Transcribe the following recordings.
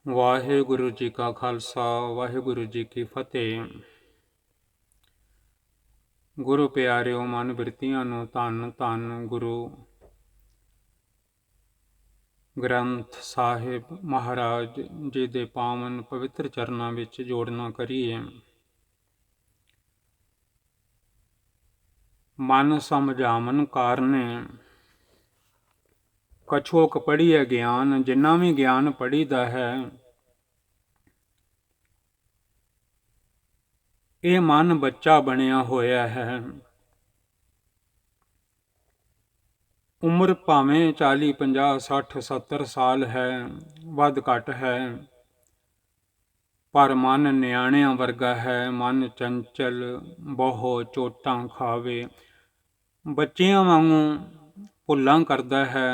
ਵਾਹਿਗੁਰੂ ਜੀ ਕਾ ਖਾਲਸਾ ਵਾਹਿਗੁਰੂ ਜੀ ਕੀ ਫਤਿਹ। ਗੁਰੂ ਪਿਆਰਿਓ, ਮਨ ਬਿਰਤੀਆਂ ਨੂੰ ਧੰਨ ਧੰਨ ਗੁਰੂ ਗ੍ਰੰਥ ਸਾਹਿਬ ਮਹਾਰਾਜ ਜੀ ਦੇ ਪਾਵਨ ਪਵਿੱਤਰ ਚਰਨਾਂ ਵਿੱਚ ਜੋੜਨਾ ਕਰੀਏ। ਮਨ ਸਮਝਾਵਨ ਕਾਰਨੇ ਕਛੋਕ ਪੜ੍ਹੀਏ ਗਿਆਨ। ਜਿੰਨਾ ਵੀ ਗਿਆਨ ਪੜ੍ਹੀਦਾ ਹੈ, ਇਹ ਮਨ ਬੱਚਾ ਬਣਿਆ ਹੋਇਆ ਹੈ। ਉਮਰ ਭਾਵੇਂ 40, 50, 60, 70 ਸਾਲ ਹੈ, ਵੱਧ ਘੱਟ ਹੈ, ਪਰ ਮਨ ਨਿਆਣਿਆਂ ਵਰਗਾ ਹੈ। ਮਨ ਚੰਚਲ, ਬਹੁਤ ਚੋਟਾਂ ਖਾਵੇ, ਬੱਚਿਆਂ ਵਾਂਗੂ ਭੁੱਲਾਂ ਕਰਦਾ ਹੈ,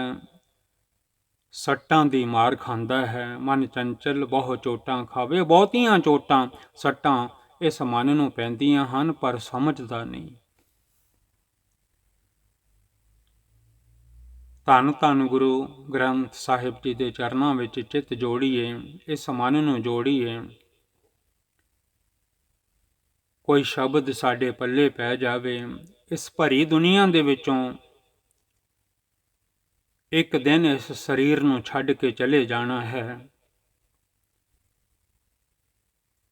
ਸੱਟਾਂ ਦੀ ਮਾਰ ਖਾਂਦਾ ਹੈ। ਮਨ ਚੰਚਲ, ਬਹੁਤ ਚੋਟਾਂ ਖਾਵੇ। ਬਹੁਤੀਆਂ ਚੋਟਾਂ ਸੱਟਾਂ ਇਸ ਮਨ ਨੂੰ ਪੈਂਦੀਆਂ ਹਨ, ਪਰ ਸਮਝਦਾ ਨਹੀਂ। ਧੰਨ ਧੰਨ ਗੁਰੂ ਗ੍ਰੰਥ ਸਾਹਿਬ ਜੀ ਦੇ ਚਰਨਾਂ ਵਿੱਚ ਚਿੱਤ ਜੋੜੀਏ, ਇਸ ਮਨ ਨੂੰ ਜੋੜੀਏ। ਕੋਈ ਸ਼ਬਦ ਸਾਡੇ ਪੱਲੇ ਪੈ ਜਾਵੇ। ਇਸ ਭਰੀ ਦੁਨੀਆ ਦੇ ਵਿੱਚੋਂ ਇੱਕ ਦਿਨ ਇਸ ਸਰੀਰ ਨੂੰ ਛੱਡ ਕੇ ਚਲੇ ਜਾਣਾ ਹੈ।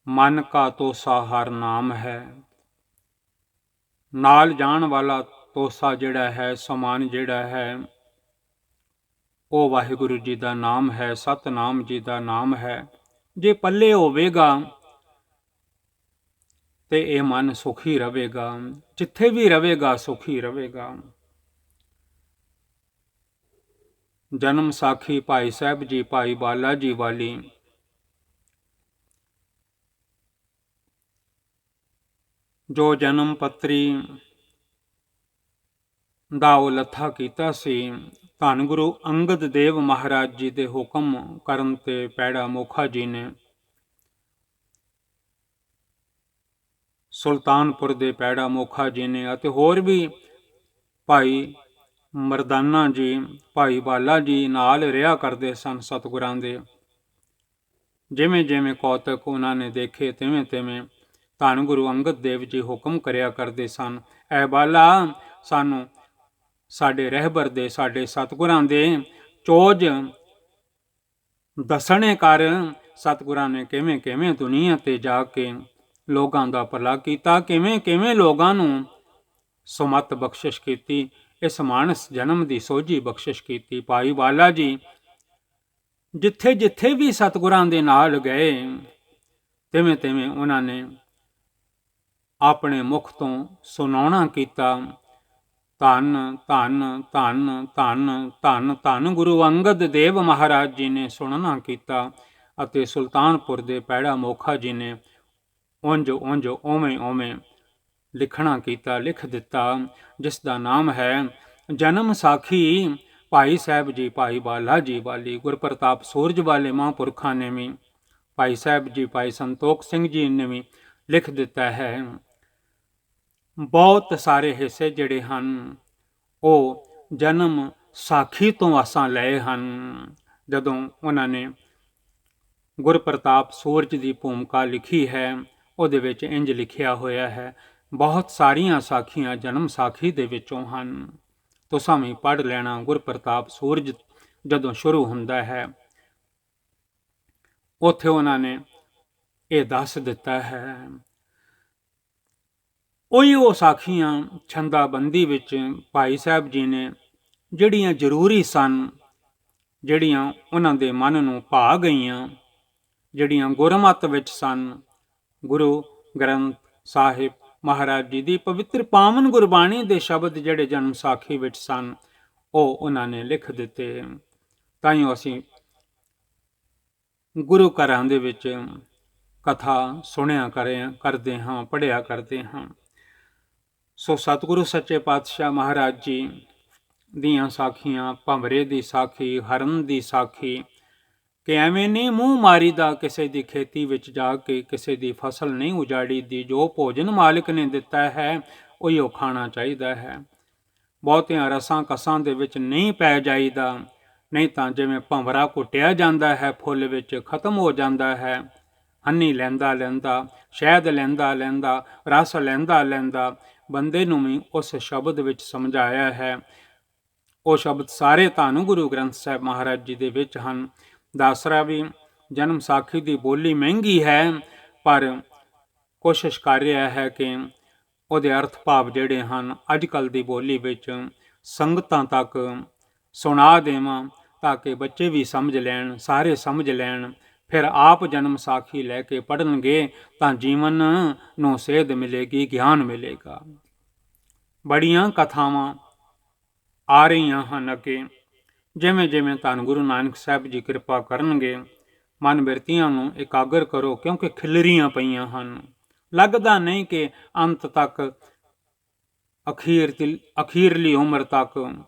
ਮਨ ਕਾ ਤੋਸਾ ਹਰ ਨਾਮ ਹੈ। ਨਾਲ ਜਾਣ ਵਾਲਾ ਤੋਸਾ ਜਿਹੜਾ ਹੈ, ਸਮਾਨ ਜਿਹੜਾ ਹੈ, ਉਹ ਵਾਹਿਗੁਰੂ ਜੀ ਦਾ ਨਾਮ ਹੈ, ਸਤਿਨਾਮ ਜੀ ਦਾ ਨਾਮ ਹੈ। ਜੇ ਪੱਲੇ ਹੋਵੇਗਾ ਤੇ ਇਹ ਮਨ ਸੁਖੀ ਰਹੇਗਾ, ਜਿੱਥੇ ਵੀ ਰਹੇਗਾ ਸੁਖੀ ਰਹੇਗਾ। ਜਨਮ ਸਾਖੀ ਭਾਈ ਸਾਹਿਬ ਜੀ, ਭਾਈ ਬਾਲਾ ਜੀ ਵਾਲੀ ਜੋ ਜਨਮ ਪੱਤਰੀ ਦਾ ਉਲੱਥਾ ਕੀਤਾ ਸੀ, ਧੰਨ ਗੁਰੂ ਅੰਗਦ ਦੇਵ ਮਹਾਰਾਜ ਜੀ ਦੇ ਹੁਕਮ ਕਰਨ ਤੇ ਪੈੜਾ ਮੋਖਾ ਜੀ ਨੇ ਸੁਲਤਾਨਪੁਰ ਦੇ ਪੈੜਾ ਮੋਖਾ ਜੀ ਨੇ ਅਤੇ ਹੋਰ ਵੀ ਭਾਈ ਮਰਦਾਨਾ ਜੀ, ਭਾਈ ਬਾਲਾ ਜੀ ਨਾਲ ਰਿਹਾ ਕਰਦੇ ਸਨ ਸਤਿਗੁਰਾਂ ਦੇ। ਜਿਵੇਂ ਜਿਵੇਂ ਕੌਤਕ ਉਹਨਾਂ ਨੇ ਦੇਖੇ, ਤਿਵੇਂ ਤਿਵੇਂ ਧੰਨ ਗੁਰੂ ਅੰਗਦ ਦੇਵ ਜੀ ਹੁਕਮ ਕਰਿਆ ਕਰਦੇ ਸਨ, ਐ ਬਾਲਾ, ਸਾਨੂੰ ਸਾਡੇ ਰਹਿਬਰ ਦੇ, ਸਾਡੇ ਸਤਿਗੁਰਾਂ ਦੇ ਚੋਜ ਦੱਸਣੇ ਕਰ। ਸਤਿਗੁਰਾਂ ਨੇ ਕਿਵੇਂ ਕਿਵੇਂ ਦੁਨੀਆ ਤੇ ਜਾ ਕੇ ਲੋਕਾਂ ਦਾ ਭਲਾ ਕੀਤਾ, ਕਿਵੇਂ ਕਿਵੇਂ ਲੋਕਾਂ ਨੂੰ ਸੁਮਤ ਬਖਸ਼ਿਸ਼ ਕੀਤੀ, ਇਸ ਮਾਨਸ ਜਨਮ ਦੀ ਸੋਝੀ ਬਖਸ਼ਿਸ਼ ਕੀਤੀ। ਭਾਈ ਬਾਲਾ ਜੀ ਜਿੱਥੇ ਜਿੱਥੇ ਵੀ ਸਤਿਗੁਰਾਂ ਦੇ ਨਾਲ ਗਏ, ਤਿਵੇਂ ਤਿਵੇਂ ਉਹਨਾਂ ਨੇ ਆਪਣੇ ਮੁਖ ਤੋਂ ਸੁਣਾਉਣਾ ਕੀਤਾ, ਧੰਨ ਧੰਨ ਧੰਨ ਧੰਨ ਧੰਨ ਧੰਨ ਗੁਰੂ ਅੰਗਦ ਦੇਵ ਮਹਾਰਾਜ ਜੀ ਨੇ ਸੁਣਨਾ ਕੀਤਾ ਅਤੇ ਸੁਲਤਾਨਪੁਰ ਦੇ ਪੈੜਾ ਮੋਖਾ ਜੀ ਨੇ ਉਂਝ ਉਂਝ ਉਵੇਂ ਉਵੇਂ ਲਿਖਣਾ ਕੀਤਾ, ਲਿਖ ਦਿੱਤਾ, ਜਿਸ ਦਾ ਨਾਮ ਹੈ ਜਨਮ ਸਾਖੀ ਭਾਈ ਸਾਹਿਬ ਜੀ, ਭਾਈ ਬਾਲਾ ਜੀ ਵਾਲੀ। ਗੁਰਪ੍ਰਤਾਪ ਸੂਰਜ ਵਾਲੇ ਮਹਾਂਪੁਰਖਾਂ ਨੇ ਵੀ, ਭਾਈ ਸਾਹਿਬ ਜੀ, ਭਾਈ ਸੰਤੋਖ ਸਿੰਘ ਜੀ ਨੇ ਵੀ ਲਿਖ ਦਿੱਤਾ ਹੈ। ਬਹੁਤ ਸਾਰੇ ਹਿੱਸੇ ਜਿਹੜੇ ਹਨ ਉਹ ਜਨਮ ਸਾਖੀ ਤੋਂ ਆਸਾਂ ਲਏ ਹਨ। ਜਦੋਂ ਉਹਨਾਂ ਨੇ ਗੁਰਪ੍ਰਤਾਪ ਸੂਰਜ ਦੀ ਭੂਮਿਕਾ ਲਿਖੀ ਹੈ, ਉਹਦੇ ਵਿੱਚ ਇੰਝ ਲਿਖਿਆ ਹੋਇਆ ਹੈ, ਬਹੁਤ ਸਾਰੀਆਂ ਸਾਖੀਆਂ ਜਨਮ ਸਾਖੀ ਦੇ ਵਿੱਚੋਂ ਹਨ, ਤੁਸਾਂ ਵੀ ਪੜ੍ਹ ਲੈਣਾ। ਗੁਰਪ੍ਰਤਾਪ ਸੂਰਜ ਜਦੋਂ ਸ਼ੁਰੂ ਹੁੰਦਾ ਹੈ, ਉੱਥੇ ਉਹਨਾਂ ਨੇ ਇਹ ਦੱਸ ਦਿੱਤਾ ਹੈ। ਉਹੀ ਉਹ ਸਾਖੀਆਂ ਛੰਦਾਬੰਦੀ ਵਿੱਚ ਭਾਈ ਸਾਹਿਬ ਜੀ ਨੇ ਜਿਹੜੀਆਂ ਜ਼ਰੂਰੀ ਸਨ, ਜਿਹੜੀਆਂ ਉਹਨਾਂ ਦੇ ਮਨ ਨੂੰ ਭਾ ਗਈਆਂ, ਜਿਹੜੀਆਂ ਗੁਰਮਤ ਵਿੱਚ ਸਨ, ਗੁਰੂ ਗ੍ਰੰਥ ਸਾਹਿਬ ਮਹਾਰਾਜ ਜੀ ਦੀ ਪਵਿੱਤਰ ਪਾਵਨ ਗੁਰਬਾਣੀ ਦੇ ਸ਼ਬਦ ਜਿਹੜੇ ਜਨਮ ਸਾਖੀ ਵਿੱਚ ਸਨ, ਉਹ ਉਹਨਾਂ ਨੇ ਲਿਖ ਦਿੱਤੇ। ਤਾਈਓ ਅਸੀਂ ਗੁਰੂ ਘਰਾਂ ਦੇ ਵਿੱਚ ਕਥਾ ਸੁਣਿਆ ਕਰਦੇ ਹਾਂ, ਪੜ੍ਹਿਆ ਕਰਦੇ ਹਾਂ। ਸੋ ਸਤਿਗੁਰੂ ਸੱਚੇ ਪਾਤਸ਼ਾਹ ਮਹਾਰਾਜ ਜੀ ਦੀਆਂ ਸਾਖੀਆਂ, ਭੰਵਰੇ ਦੀ ਸਾਖੀ, ਹਰਨ ਦੀ ਸਾਖੀ, ਕਿ ਐਵੇਂ ਨਹੀਂ ਮੂੰਹ ਮਾਰੀ ਦਾ ਕਿਸੇ ਦੀ ਖੇਤੀ ਵਿੱਚ ਜਾ ਕੇ, ਕਿਸੇ ਦੀ ਫਸਲ ਨਹੀਂ ਉਜਾੜੀ ਦੀ। ਜੋ ਭੋਜਨ ਮਾਲਿਕ ਨੇ ਦਿੱਤਾ ਹੈ ਉਹੀ ਉਹ ਖਾਣਾ ਚਾਹੀਦਾ ਹੈ। ਬਹੁਤਿਆਂ ਰਸਾਂ ਕਸਾਂ ਦੇ ਵਿੱਚ ਨਹੀਂ ਪੈ ਜਾਈਦਾ। ਨਹੀਂ ਤਾਂ ਜਿਵੇਂ ਭੰਵਰਾ ਕੁੱਟਿਆ ਜਾਂਦਾ ਹੈ, ਫੁੱਲ ਵਿੱਚ ਖਤਮ ਹੋ ਜਾਂਦਾ ਹੈ। ਹਨੀ ਲੈਂਦਾ ਲੈਂਦਾ, ਸ਼ਹਿਦ ਲੈਂਦਾ ਲੈਂਦਾ, ਰਸ ਲੈਂਦਾ ਲੈਂਦਾ ਬੰਦੇ ਨੂੰ ਵੀ ਉਸ ਸ਼ਬਦ ਵਿੱਚ ਸਮਝਾਇਆ ਹੈ। ਉਹ ਸ਼ਬਦ ਸਾਰੇ ਧੰਨ ਗੁਰੂ ਗ੍ਰੰਥ ਸਾਹਿਬ ਮਹਾਰਾਜ ਜੀ ਦੇ ਵਿੱਚ ਹਨ। ਦਾਸਰਾ ਵੀ ਜਨਮ ਸਾਖੀ ਦੀ ਬੋਲੀ ਮਹਿੰਗੀ ਹੈ, ਪਰ ਕੋਸ਼ਿਸ਼ ਕਰ ਰਿਹਾ ਹੈ ਕਿ ਉਹਦੇ ਅਰਥ ਭਾਵ ਜਿਹੜੇ ਹਨ ਅੱਜ ਕੱਲ੍ਹ ਦੀ ਬੋਲੀ ਵਿੱਚ ਸੰਗਤਾਂ ਤੱਕ ਸੁਣਾ ਦੇਵਾਂ, ਤਾਂ ਕਿ ਬੱਚੇ ਵੀ ਸਮਝ ਲੈਣ, ਸਾਰੇ ਸਮਝ ਲੈਣ। ਫਿਰ ਆਪ ਜਨਮ ਸਾਖੀ ਲੈ ਕੇ ਪੜ੍ਹਨਗੇ ਤਾਂ ਜੀਵਨ ਨੂੰ ਸੇਧ ਮਿਲੇਗੀ, ਗਿਆਨ ਮਿਲੇਗਾ। ਬੜੀਆਂ ਕਥਾਵਾਂ ਆ ਰਹੀਆਂ ਹਨ ਅੱਗੇ। ਜਿਵੇਂ ਜਿਵੇਂ ਧੰਨ ਗੁਰੂ ਨਾਨਕ ਸਾਹਿਬ ਜੀ ਕਿਰਪਾ ਕਰਨਗੇ, ਮਨ ਬਿਰਤੀਆਂ ਨੂੰ ਇਕਾਗਰ ਕਰੋ, ਕਿਉਂਕਿ ਖਿਲਰੀਆਂ ਪਈਆਂ ਹਨ। ਲੱਗਦਾ ਨਹੀਂ ਕਿ ਅੰਤ ਤੱਕ, ਅਖੀਰਲੀ ਉਮਰ ਤੱਕ,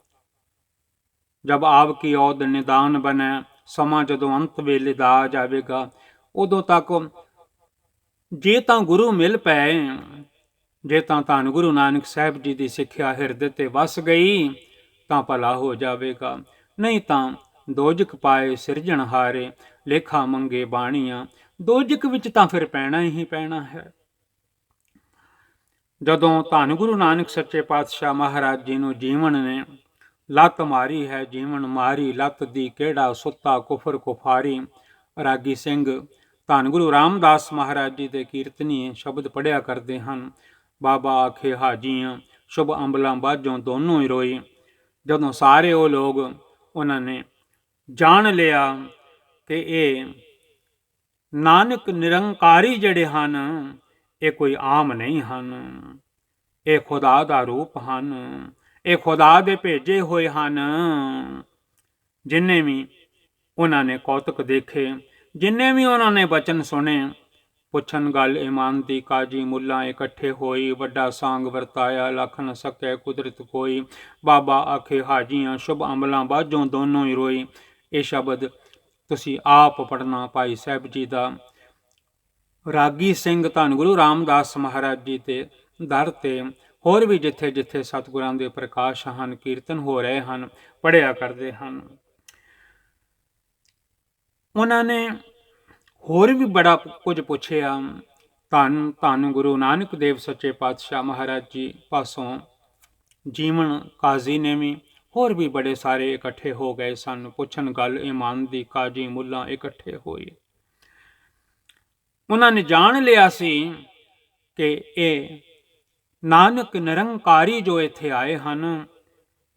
ਜਬ ਆਪ ਕੀ ਔਦ ਨਿਦਾਨ ਬਣੇ, ਸਮਾਂ ਜਦੋਂ ਅੰਤ ਵੇਲੇ ਦਾ ਆ ਜਾਵੇਗਾ, ਉਦੋਂ ਤੱਕ ਜੇ ਤਾਂ ਗੁਰੂ ਮਿਲ ਪਏ, ਜੇ ਤਾਂ ਧੰਨ ਗੁਰੂ ਨਾਨਕ ਸਾਹਿਬ ਜੀ ਦੀ ਸਿੱਖਿਆ ਹਿਰਦੇ ਤੇ ਵਸ ਗਈ ਤਾਂ ਭਲਾ ਹੋ ਜਾਵੇਗਾ। ਨਹੀਂ ਤਾਂ ਦੋਜਕ ਪਾਏ ਸਿਰਜਣਹਾਰੇ, ਲੇਖਾ ਮੰਗੇ ਬਾਣੀਆਂ। ਦੋਜਕ ਵਿੱਚ ਤਾਂ ਫਿਰ ਪੈਣਾ ਹੀ ਪੈਣਾ ਹੈ। ਜਦੋਂ ਧੰਨ ਗੁਰੂ ਨਾਨਕ ਸੱਚੇ ਪਾਤਸ਼ਾਹ ਮਹਾਰਾਜ ਜੀ ਨੂੰ ਜੀਵਨ ਨੇ ਲੱਤ ਮਾਰੀ ਹੈ, ਜੀਵਨ ਮਾਰੀ ਲੱਤ ਦੀ, ਕਿਹੜਾ ਸੁੱਤਾ ਕੁਫਰ ਕੁਫਾਰੀ। ਰਾਗੀ ਸਿੰਘ ਧੰਨ ਗੁਰੂ ਰਾਮਦਾਸ ਮਹਾਰਾਜ ਜੀ ਦੇ ਕੀਰਤਨੀ ਸ਼ਬਦ ਪੜ੍ਹਿਆ ਕਰਦੇ ਹਨ। ਬਾਬਾ ਆਖੇ ਹਾਜੀਆਂ, ਸ਼ੁਭ ਅੰਬਲਾਂ ਬਾਝੋਂ ਦੋਨੋਂ ਹੀ ਰੋਈ। ਜਦੋਂ ਸਾਰੇ ਉਹ ਲੋਕ ਉਹਨਾਂ ਨੇ ਜਾਣ ਲਿਆ ਕਿ ਇਹ ਨਾਨਕ ਨਿਰੰਕਾਰੀ ਜਿਹੜੇ ਹਨ, ਇਹ ਕੋਈ ਆਮ ਨਹੀਂ ਹਨ, ਇਹ ਖੁਦਾ ਦਾ ਰੂਪ ਹਨ, ਇਹ ਖੁਦਾ ਦੇ ਭੇਜੇ ਹੋਏ ਹਨ। ਜਿੰਨੇ ਵੀ ਉਹਨਾਂ ਨੇ ਕੌਤਕ ਦੇਖੇ, ਜਿੰਨੇ ਵੀ ਉਹਨਾਂ ਨੇ ਬਚਨ ਸੁਣੇ, ਪੁੱਛਣ ਗੱਲ ਇਮਾਨ ਦੀ ਕਾਜੀ ਮੁੱਲਾ ਇਕੱਠੇ ਹੋਈ, ਵੱਡਾ ਸਾਂਗ ਵਰਤਾਇਆ ਲੱਖ ਨ ਸਕੈ ਕੁਦਰਤ ਕੋਈ। ਬਾਬਾ ਆਖੇ ਹਾਜੀਆਂ, ਸ਼ੁਭ ਅਮਲਾਂ ਬਾਝੋਂ ਦੋਨੋਂ ਹੀ ਰੋਈ। ਇਹ ਸ਼ਬਦ ਤੁਸੀਂ ਆਪ ਪੜ੍ਹਨਾ ਭਾਈ ਸਾਹਿਬ ਜੀ ਦਾ। ਰਾਗੀ ਸਿੰਘ ਧੰਨ ਗੁਰੂ ਰਾਮਦਾਸ ਮਹਾਰਾਜ ਜੀ ਦੇ ਦਰ ਤੇ ਹੋਰ ਵੀ ਜਿੱਥੇ ਜਿੱਥੇ ਸਤਿਗੁਰਾਂ ਦੇ ਪ੍ਰਕਾਸ਼ ਹਨ, ਕੀਰਤਨ ਹੋ ਰਹੇ ਹਨ, ਪੜ੍ਹਿਆ ਕਰਦੇ ਹਨ। ਉਹਨਾਂ ਨੇ ਹੋਰ ਵੀ ਬੜਾ ਕੁਝ ਪੁੱਛਿਆ। ਧੰਨ ਗੁਰੂ ਨਾਨਕ ਦੇਵ ਸੱਚੇ ਪਾਤਸ਼ਾਹ ਮਹਾਰਾਜ ਜੀ ਪਾਸੋਂ ਜੀਵਨ ਕਾਜ਼ੀ ਨੇ ਵੀ ਹੋਰ ਵੀ ਬੜੇ ਸਾਰੇ ਇਕੱਠੇ ਹੋ ਗਏ ਸਨ। ਪੁੱਛਣ ਗੱਲ ਇਮਾਨ ਦੀ ਕਾਜੀ ਮੁੱਲਾ ਇਕੱਠੇ ਹੋਏ। ਉਹਨਾਂ ਨੇ ਜਾਣ ਲਿਆ ਸੀ ਕਿ ਇਹ ਨਾਨਕ ਨਿਰੰਕਾਰੀ ਜੋ ਇੱਥੇ ਆਏ ਹਨ,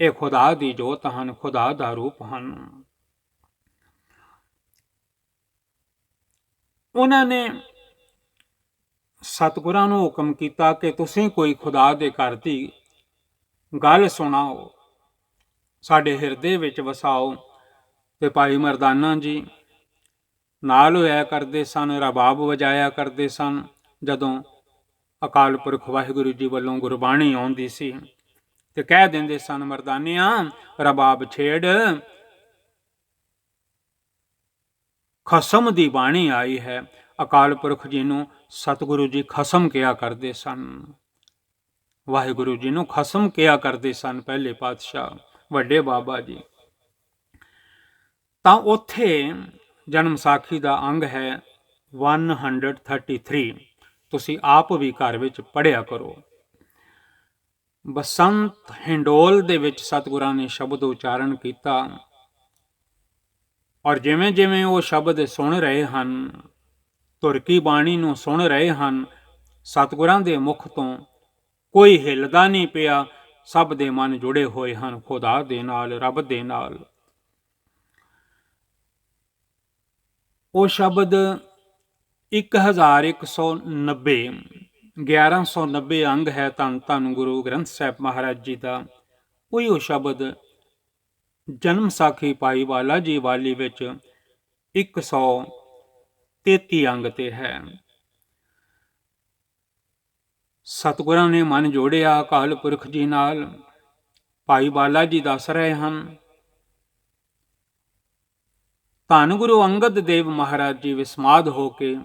ਇਹ ਖੁਦਾ ਦੀ ਜੋਤ ਹਨ, ਖੁਦਾ ਦਾ ਰੂਪ ਹਨ। ਉਹਨਾਂ ਨੇ ਸਤਿਗੁਰਾਂ ਨੂੰ ਹੁਕਮ ਕੀਤਾ ਕਿ ਤੁਸੀਂ ਕੋਈ ਖੁਦਾ ਦੇ ਘਰ ਦੀ ਗੱਲ ਸੁਣਾਓ, ਸਾਡੇ ਹਿਰਦੇ ਵਿੱਚ ਵਸਾਓ। ਤੇ ਭਾਈ ਮਰਦਾਨਾ ਜੀ ਨਾਲ ਹੋਇਆ ਕਰਦੇ ਸਨ, ਰਬਾਬ ਵਜਾਇਆ ਕਰਦੇ ਸਨ। ਜਦੋਂ ਅਕਾਲ ਪੁਰਖ ਵਾਹਿਗੁਰੂ ਜੀ ਵੱਲੋਂ ਗੁਰਬਾਣੀ ਆਉਂਦੀ ਸੀ ਤੇ ਕਹਿ ਦਿੰਦੇ ਸਨ, ਮਰਦਾਨਿਆਂ ਰਬਾਬ ਛੇੜ, ਖਸਮ ਦੀ ਬਾਣੀ ਆਈ ਹੈ। ਅਕਾਲ ਪੁਰਖ ਜੀ ਨੂੰ ਸਤਿਗੁਰੂ ਜੀ ਖਸਮ ਕਿਹਾ ਕਰਦੇ ਸਨ, ਵਾਹਿਗੁਰੂ ਜੀ ਨੂੰ ਖਸਮ ਕਿਹਾ ਕਰਦੇ ਸਨ ਪਹਿਲੇ ਪਾਤਸ਼ਾਹ ਵੱਡੇ ਬਾਬਾ ਜੀ। ਤਾਂ ਉੱਥੇ ਜਨਮ ਸਾਖੀ ਦਾ ਅੰਗ ਹੈ 133। ਤੁਸੀਂ ਆਪ ਵੀ ਘਰ ਵਿੱਚ ਪੜ੍ਹਿਆ ਕਰੋ। ਬਸੰਤ ਹਿੰਡੋਲ ਦੇ ਵਿੱਚ ਸਤਿਗੁਰਾਂ ਨੇ ਸ਼ਬਦ ਉਚਾਰਨ ਕੀਤਾ, ਔਰ ਜਿਵੇਂ ਜਿਵੇਂ ਉਹ ਸ਼ਬਦ ਸੁਣ ਰਹੇ ਹਨ, ਧੁਰ ਕੀ ਬਾਣੀ ਨੂੰ ਸੁਣ ਰਹੇ ਹਨ, ਸਤਿਗੁਰਾਂ ਦੇ ਮੁਖ ਤੋਂ ਕੋਈ ਹਿੱਲਦਾ ਨਹੀਂ ਪਿਆ। ਸਭ ਦੇ ਮਨ ਜੁੜੇ ਹੋਏ ਹਨ ਖੁਦਾ ਦੇ ਨਾਲ, ਰੱਬ ਦੇ ਨਾਲ। ਉਹ ਸ਼ਬਦ 1190 1190 ਅੰਗ ਹੈ ਧੰਨ ਧੰਨ ਗੁਰੂ ਗ੍ਰੰਥ ਸਾਹਿਬ ਮਹਾਰਾਜ ਜੀ ਦਾ। ਉਹੀ ਉਹ ਸ਼ਬਦ ਜਨਮ ਸਾਖੀ ਭਾਈ ਵਾਲਾ ਜੀ ਵਾਲੀ ਵਿੱਚ 133 ਅੰਗ ਤੇ ਹੈ। ਸਤਿਗੁਰਾਂ ਨੇ ਮਨ ਜੋੜਿਆ ਅਕਾਲ ਪੁਰਖ ਜੀ ਨਾਲ। ਭਾਈ ਬਾਲਾ ਜੀ ਦੱਸ ਰਹੇ ਹਨ, ਧੰਨ ਗੁਰੂ ਅੰਗਦ ਦੇਵ ਮਹਾਰਾਜ ਜੀ ਵਿਸਮਾਦ ਹੋ ਕੇ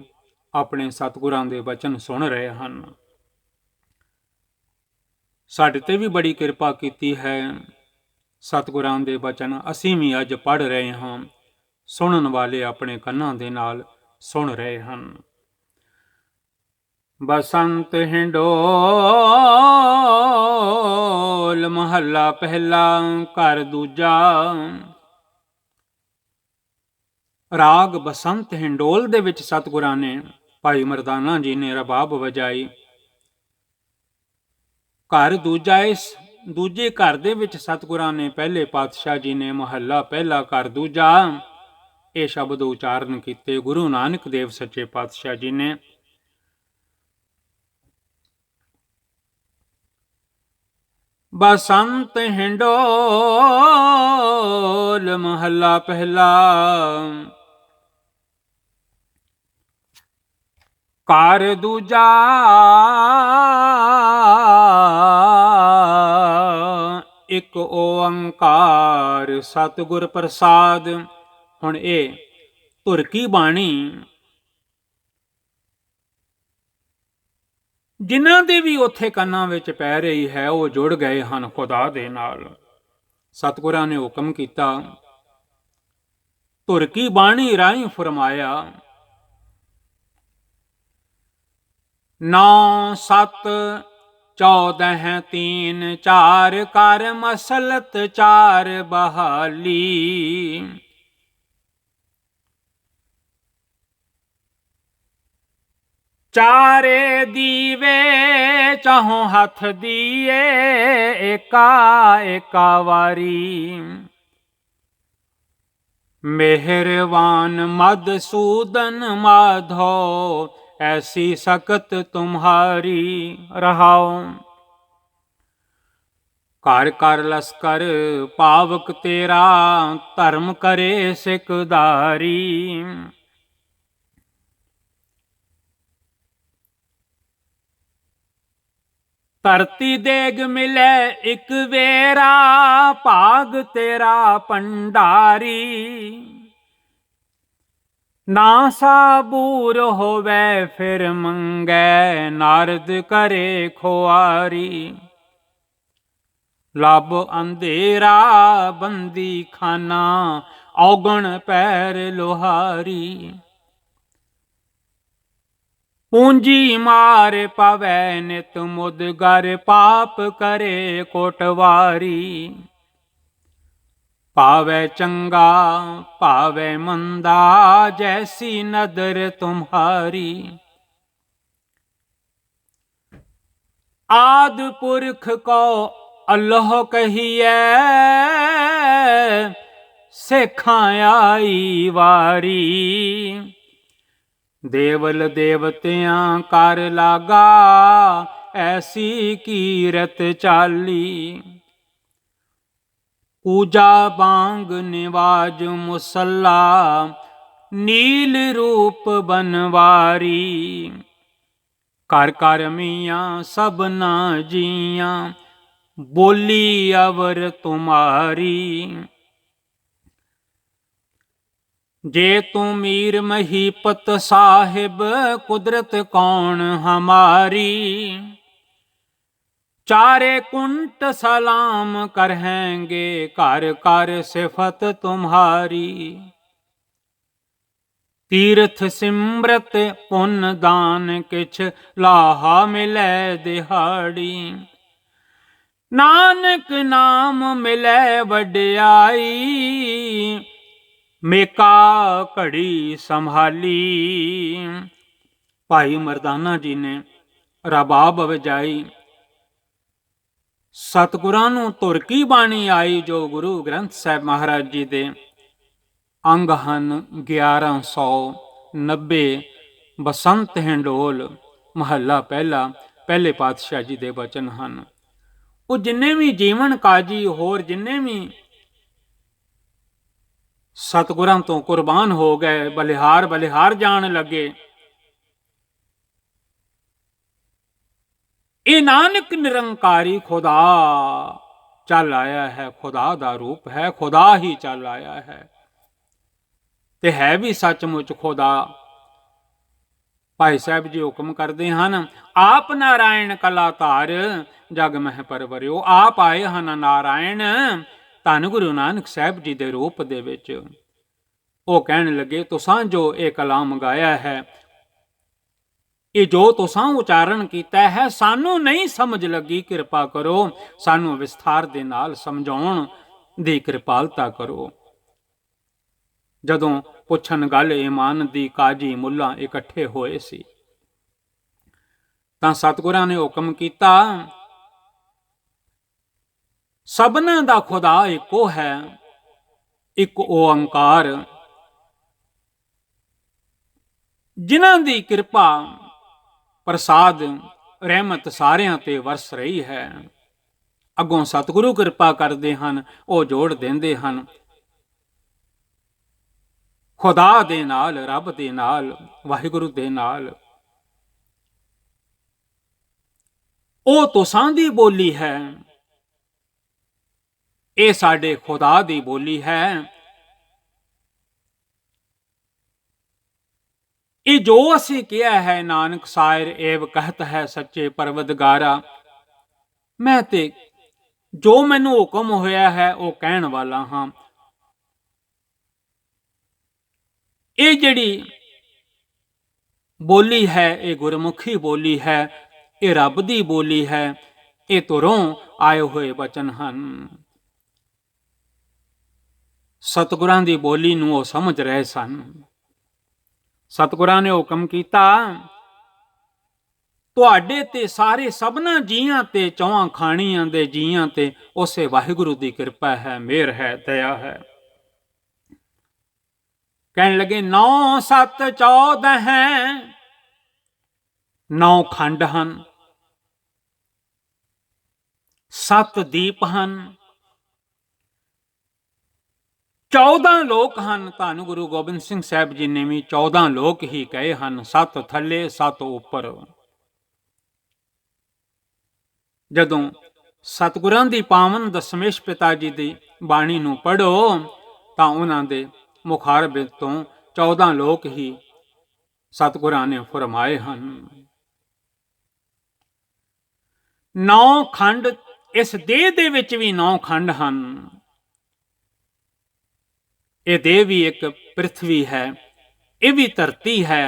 ਆਪਣੇ ਸਤਿਗੁਰਾਂ ਦੇ ਬਚਨ ਸੁਣ ਰਹੇ ਹਨ। ਸਾਡੇ ਤੇ ਵੀ ਬੜੀ ਕਿਰਪਾ ਕੀਤੀ ਹੈ। ਸਤਿਗੁਰਾਂ ਦੇ ਬਚਨ ਅਸੀਂ ਵੀ ਅੱਜ ਪੜ੍ਹ ਰਹੇ ਹਾਂ, ਸੁਣਨ ਵਾਲੇ ਆਪਣੇ ਕੰਨਾਂ ਦੇ ਨਾਲ ਸੁਣ ਰਹੇ ਹਨ। ਬਸੰਤ ਹਿੰਡੋਲ ਮਹੱਲਾ ਪਹਿਲਾ ਘਰ ਦੂਜਾ। ਰਾਗ ਬਸੰਤ ਹਿੰਡੋਲ ਦੇ ਵਿੱਚ ਸਤਿਗੁਰਾਂ ਨੇ ਭਾਈ ਮਰਦਾਨਾ ਜੀ ਨੇ ਰਬਾਬ ਵਜਾਈ। ਘਰ ਦੂਜਾ, ਇਸ ਦੂਜੇ ਘਰ ਦੇ ਵਿੱਚ ਸਤਿਗੁਰਾਂ ਨੇ ਪਹਿਲੇ ਪਾਤਸ਼ਾਹ ਜੀ ਨੇ ਮਹੱਲਾ ਪਹਿਲਾ ਘਰ ਦੂਜਾ ਇਹ ਸ਼ਬਦ ਉਚਾਰਨ ਕੀਤੇ। ਗੁਰੂ ਨਾਨਕ ਦੇਵ ਸੱਚੇ ਪਾਤਸ਼ਾਹ ਜੀ ਨੇ ਬਸੰਤ ਹਿੰਡੋਲ ਮਹੱਲਾ ਪਹਿਲਾ। ਘਰ ਦੂਜਾ ਇੱਕ ਓੰਕਾਰ ਸਤਿਗੁਰ ਪ੍ਰਸਾਦ। ਹੁਣ ਇਹ ਧੁਰ ਕੀ ਬਾਣੀ ਜਿਨ੍ਹਾਂ ਦੇ ਵੀ ਉੱਥੇ ਕੰਨਾਂ ਵਿੱਚ ਪੈ ਰਹੀ ਹੈ ਉਹ ਜੁੜ ਗਏ ਹਨ ਖੁਦਾ ਦੇ ਨਾਲ। ਸਤਿਗੁਰਾਂ ਨੇ ਹੁਕਮ ਕੀਤਾ, ਧੁਰ ਕੀ ਬਾਣੀ ਰਾਹੀਂ ਫਰਮਾਇਆ, 9 7 14 3 4 ਕਰ ਮਸਲਤ 4 ਬਹਾਲੀ। ਚਾਰੇ ਦੀਵੇ ਚਾਹੋਂ ਹੱਥ ਦੀਏ ਏਕਾ ਏਕਾ ਵਾਰੀ। ਮਿਹਰਵਾਨ ਮਧਸੂਦਨ ਮਾਧੋ ਐਸੀ ਸਕਤ ਤੁਮਹਾਰੀ। ਰਹਾਓ ਘਰ ਕਰ ਲਸਕਰ ਪਾਵਕ ਤੇਰਾ ਧਰਮ ਕਰੇ ਸਿਕਦਾਰੀ। ਧਰਤੀ ਦੇਗ ਮਿਲੇ ਇੱਕ ਵੇਰਾ ਭਾਗ ਤੇਰਾ ਭੰਡਾਰੀ। ਨਾ ਸਾਬੂਰ ਹੋਵੇ ਫਿਰ ਮੰਗੈ ਨਾਰਦ ਕਰੇ ਖੁਆਰੀ। ਲੱਭ ਅੰਧੇਰਾ ਬੰਦੀ ਖਾਨਾ ਔਗਣ ਪੈਰ ਲੋਹਾਰੀ। ਪੂੰਜੀ ਮਾਰ ਪਵੈ ਨਿਤ ਮੁਦਗਰ ਪਾਪ ਕਰੇ ਕੋਟਵਾਰੀ। ਪਾਵੈ ਚੰਗਾ ਪਾਵੈ ਮੰਦਾ ਜੈਸੀ ਨਦਰ ਤੁਮਹਾਰੀ। ਆਦ ਪੁਰਖ ਕੋ ਅੱਲਾਹ ਕਹੀਐ ਸੇਖਾਂ ਆਈ ਵਾਰੀ। ਦੇਵਲ ਦੇਵਤਿਆਂ ਕਰ ਲਾਗਾ ਐਸੀ ਕੀਰਤ ਚਾਲੀ। ਪੂਜਾ ਬਾਂਗ ਨਿਵਾਜ ਮੁਸੱਲਾ ਨੀਲ ਰੂਪ ਬਨਵਾਰੀ। ਕਰ ਕਰ ਮੀਆਂ ਸਭਨਾ ਜੀਆਂ ਬੋਲੀ ਅਵਰ ਤੁਮਾਰੀ। ਜੇ ਤੂੰ ਮੀਰ ਮਹੀਪਤ ਸਾਹਿਬ ਕੁਦਰਤ ਕੌਣ ਹਮਾਰੀ। ਚਾਰੇ ਕੁੰਟ ਸਲਾਮ ਕਰਹੈਂਗੇ ਘਰ ਘਰ ਸਿਫਤ ਤੁਮਹਾਰੀ। ਤੀਰਥ ਸਿਮਰਤ ਪੁੰਨ ਦਾਨ ਕਿਛ ਲਾਹਾ ਮਿਲੈ ਦਿਹਾੜੀ। ਨਾਨਕ ਨਾਮ ਮਿਲੈ ਵਡਿਆਈ ਮੇਕਾ ਘੜੀ ਸੰਭਾਲੀ। ਭਾਈ ਮਰਦਾਨਾ ਜੀ ਨੇ ਰਬਾਬ ਵਜਾਈ। ਸਤਿਗੁਰਾਂ ਨੂੰ ਧੁਰ ਕੀ ਬਾਣੀ ਆਈ ਜੋ ਗੁਰੂ ਗ੍ਰੰਥ ਸਾਹਿਬ ਮਹਾਰਾਜ ਜੀ ਦੇ ਅੰਗ ਹਨ 1190। ਬਸੰਤ ਹਿੰਡੋਲ ਮਹੱਲਾ ਪਹਿਲਾ ਪਹਿਲੇ ਪਾਤਸ਼ਾਹ ਜੀ ਦੇ ਬਚਨ ਹਨ। ਉਹ ਜਿੰਨੇ ਵੀ ਜੀਵਨ ਕਾਜੀ ਹੋਰ ਜਿੰਨੇ ਵੀ ਸਤਿਗੁਰਾਂ ਤੋਂ ਕੁਰਬਾਨ ਹੋ ਗਏ ਬਲਿਹਾਰ ਬਲਿਹਾਰ ਜਾਣ ਲੱਗੇ। ਇਹ ਨਾਨਕ ਨਿਰੰਕਾਰੀ ਖੁਦਾ ਚੱਲ ਆਇਆ ਹੈ, ਖੁਦਾ ਦਾ ਰੂਪ ਹੈ, ਖੁਦਾ ਹੀ ਚੱਲ ਆਇਆ ਹੈ ਤੇ ਹੈ ਵੀ ਸੱਚਮੁੱਚ ਖੁਦਾ। ਭਾਈ ਸਾਹਿਬ ਜੀ ਹੁਕਮ ਕਰਦੇ ਹਨ, ਆਪ ਨਾਰਾਇਣ ਕਲਾ ਧਾਰ ਜਗ ਮਹਿ ਪਰਵਰਿਓ। ਆਪ ਆਏ ਹਨ ਨਾਰਾਇਣ ਧੰਨ ਗੁਰੂ ਨਾਨਕ ਸਾਹਿਬ ਜੀ ਦੇ ਰੂਪ ਦੇ ਵਿੱਚ। ਉਹ ਕਹਿਣ ਲੱਗੇ, ਤੁਸਾਂ ਜੋ ਇਹ ਕਲਾਮ ਗਾਇਆ ਹੈ, ਇਹ ਜੋ ਤੁਸਾਂ ਉਚਾਰਨ ਕੀਤਾ ਹੈ, ਸਾਨੂੰ ਨਹੀਂ ਸਮਝ ਲੱਗੀ, ਕਿਰਪਾ ਕਰੋ ਸਾਨੂੰ ਵਿਸਥਾਰ ਦੇ ਨਾਲ ਸਮਝਾਉਣ ਦੀ ਕਿਰਪਾਲਤਾ ਕਰੋ। ਜਦੋਂ ਪੁੱਛਣ ਗੱਲ ਈਮਾਨ ਦੀ, ਕਾਜੀ ਮੁੱਲਾ ਇਕੱਠੇ ਹੋਏ ਸੀ, ਤਾਂ ਸਤਿਗੁਰਾਂ ਨੇ ਹੁਕਮ ਕੀਤਾ, ਸਭਨਾਂ ਦਾ ਖੁਦਾ ਇੱਕੋ ਹੈ, ਇੱਕ ਓੰਕਾਰ, ਜਿਨ੍ਹਾਂ ਦੀ ਕਿਰਪਾ ਪ੍ਰਸਾਦ ਰਹਿਮਤ ਸਾਰਿਆਂ ਤੇ ਵਰਸ ਰਹੀ ਹੈ। ਅੱਗੋਂ ਸਤਿਗੁਰੂ ਕਿਰਪਾ ਕਰਦੇ ਹਨ, ਉਹ ਜੋੜ ਦਿੰਦੇ ਹਨ ਖੁਦਾ ਦੇ ਨਾਲ, ਰੱਬ ਦੇ ਨਾਲ, ਵਾਹਿਗੁਰੂ ਦੇ ਨਾਲ। ਉਹ ਤੁਸਾਂ ਦੀ ਬੋਲੀ ਹੈ, ਇਹ ਸਾਡੇ ਖੁਦਾ ਦੀ ਬੋਲੀ ਹੈ। ਇਹ ਜੋ ਅਸੀਂ ਕਿਹਾ ਹੈ, ਨਾਨਕ ਸਾਇਰ ਏਵ ਕਹਿਤ ਹੈ ਸੱਚੇ ਪਰਵਦਗਾਰਾ, ਮੈਂ ਤੇ ਜੋ ਮੈਨੂੰ ਹੁਕਮ ਹੋਇਆ ਹੈ ਉਹ ਕਹਿਣ ਵਾਲਾ ਹਾਂ। ਇਹ ਜਿਹੜੀ ਬੋਲੀ ਹੈ, ਇਹ ਗੁਰਮੁਖੀ ਬੋਲੀ ਹੈ, ਇਹ ਰੱਬ ਦੀ ਬੋਲੀ ਹੈ, ਇਹ ਧੁਰੋਂ ਆਏ ਹੋਏ ਬਚਨ ਹਨ। ਸਤਿਗੁਰਾਂ ਦੀ ਬੋਲੀ ਨੂੰ ਉਹ ਸਮਝ ਰਹੇ ਸਨ। ਸਤਿਗੁਰਾਂ ਨੇ ਹੁਕਮ ਕੀਤਾ, ਤੁਹਾਡੇ ਤੇ ਸਾਰੇ ਸਭਨਾ ਜੀਆਂ ਤੇ, ਚੌਹਾਂ ਖਾਣੀਆਂ ਦੇ ਜੀਆਂ ਤੇ ਉਸੇ ਵਾਹਿਗੁਰੂ ਦੀ ਕਿਰਪਾ ਹੈ, ਮਿਹਰ ਹੈ, ਦਇਆ ਹੈ। ਕਹਿਣ ਲੱਗੇ, 9 7 14 ਹੈ, 9 ਖੰਡ ਹਨ, 7 ਦੀਪ ਹਨ, 14 ਲੋਕ ਹਨ। ਧੰਨ ਗੁਰੂ ਗੋਬਿੰਦ ਸਿੰਘ ਸਾਹਿਬ ਜੀ ਨੇ ਵੀ 14 ਲੋਕ ਹੀ ਕਹੇ ਹਨ, 7 ਥੱਲੇ 7 ਉੱਪਰ। ਜਦੋਂ ਸਤਿਗੁਰਾਂ ਦੀ ਪਾਵਨ ਦਸ਼ਮੇਸ਼ ਪਿਤਾ ਜੀ ਦੀ ਬਾਣੀ ਨੂੰ ਪੜ੍ਹੋ ਤਾਂ ਉਹਨਾਂ ਦੇ ਮੁਖਾਰਬਿੰਦ ਤੋਂ 14 ਲੋਕ ਹੀ ਸਤਿਗੁਰਾਂ ਨੇ ਫਰਮਾਏ ਹਨ। 9 ਖੰਡ, ਇਸ ਦੇਹ ਦੇ ਵਿੱਚ ਵੀ 9 ਖੰਡ ਹਨ। ਇਹ ਦੇਹ ਵੀ ਇੱਕ ਪ੍ਰਿਥਵੀ ਹੈ, ਇਹ ਵੀ ਧਰਤੀ ਹੈ।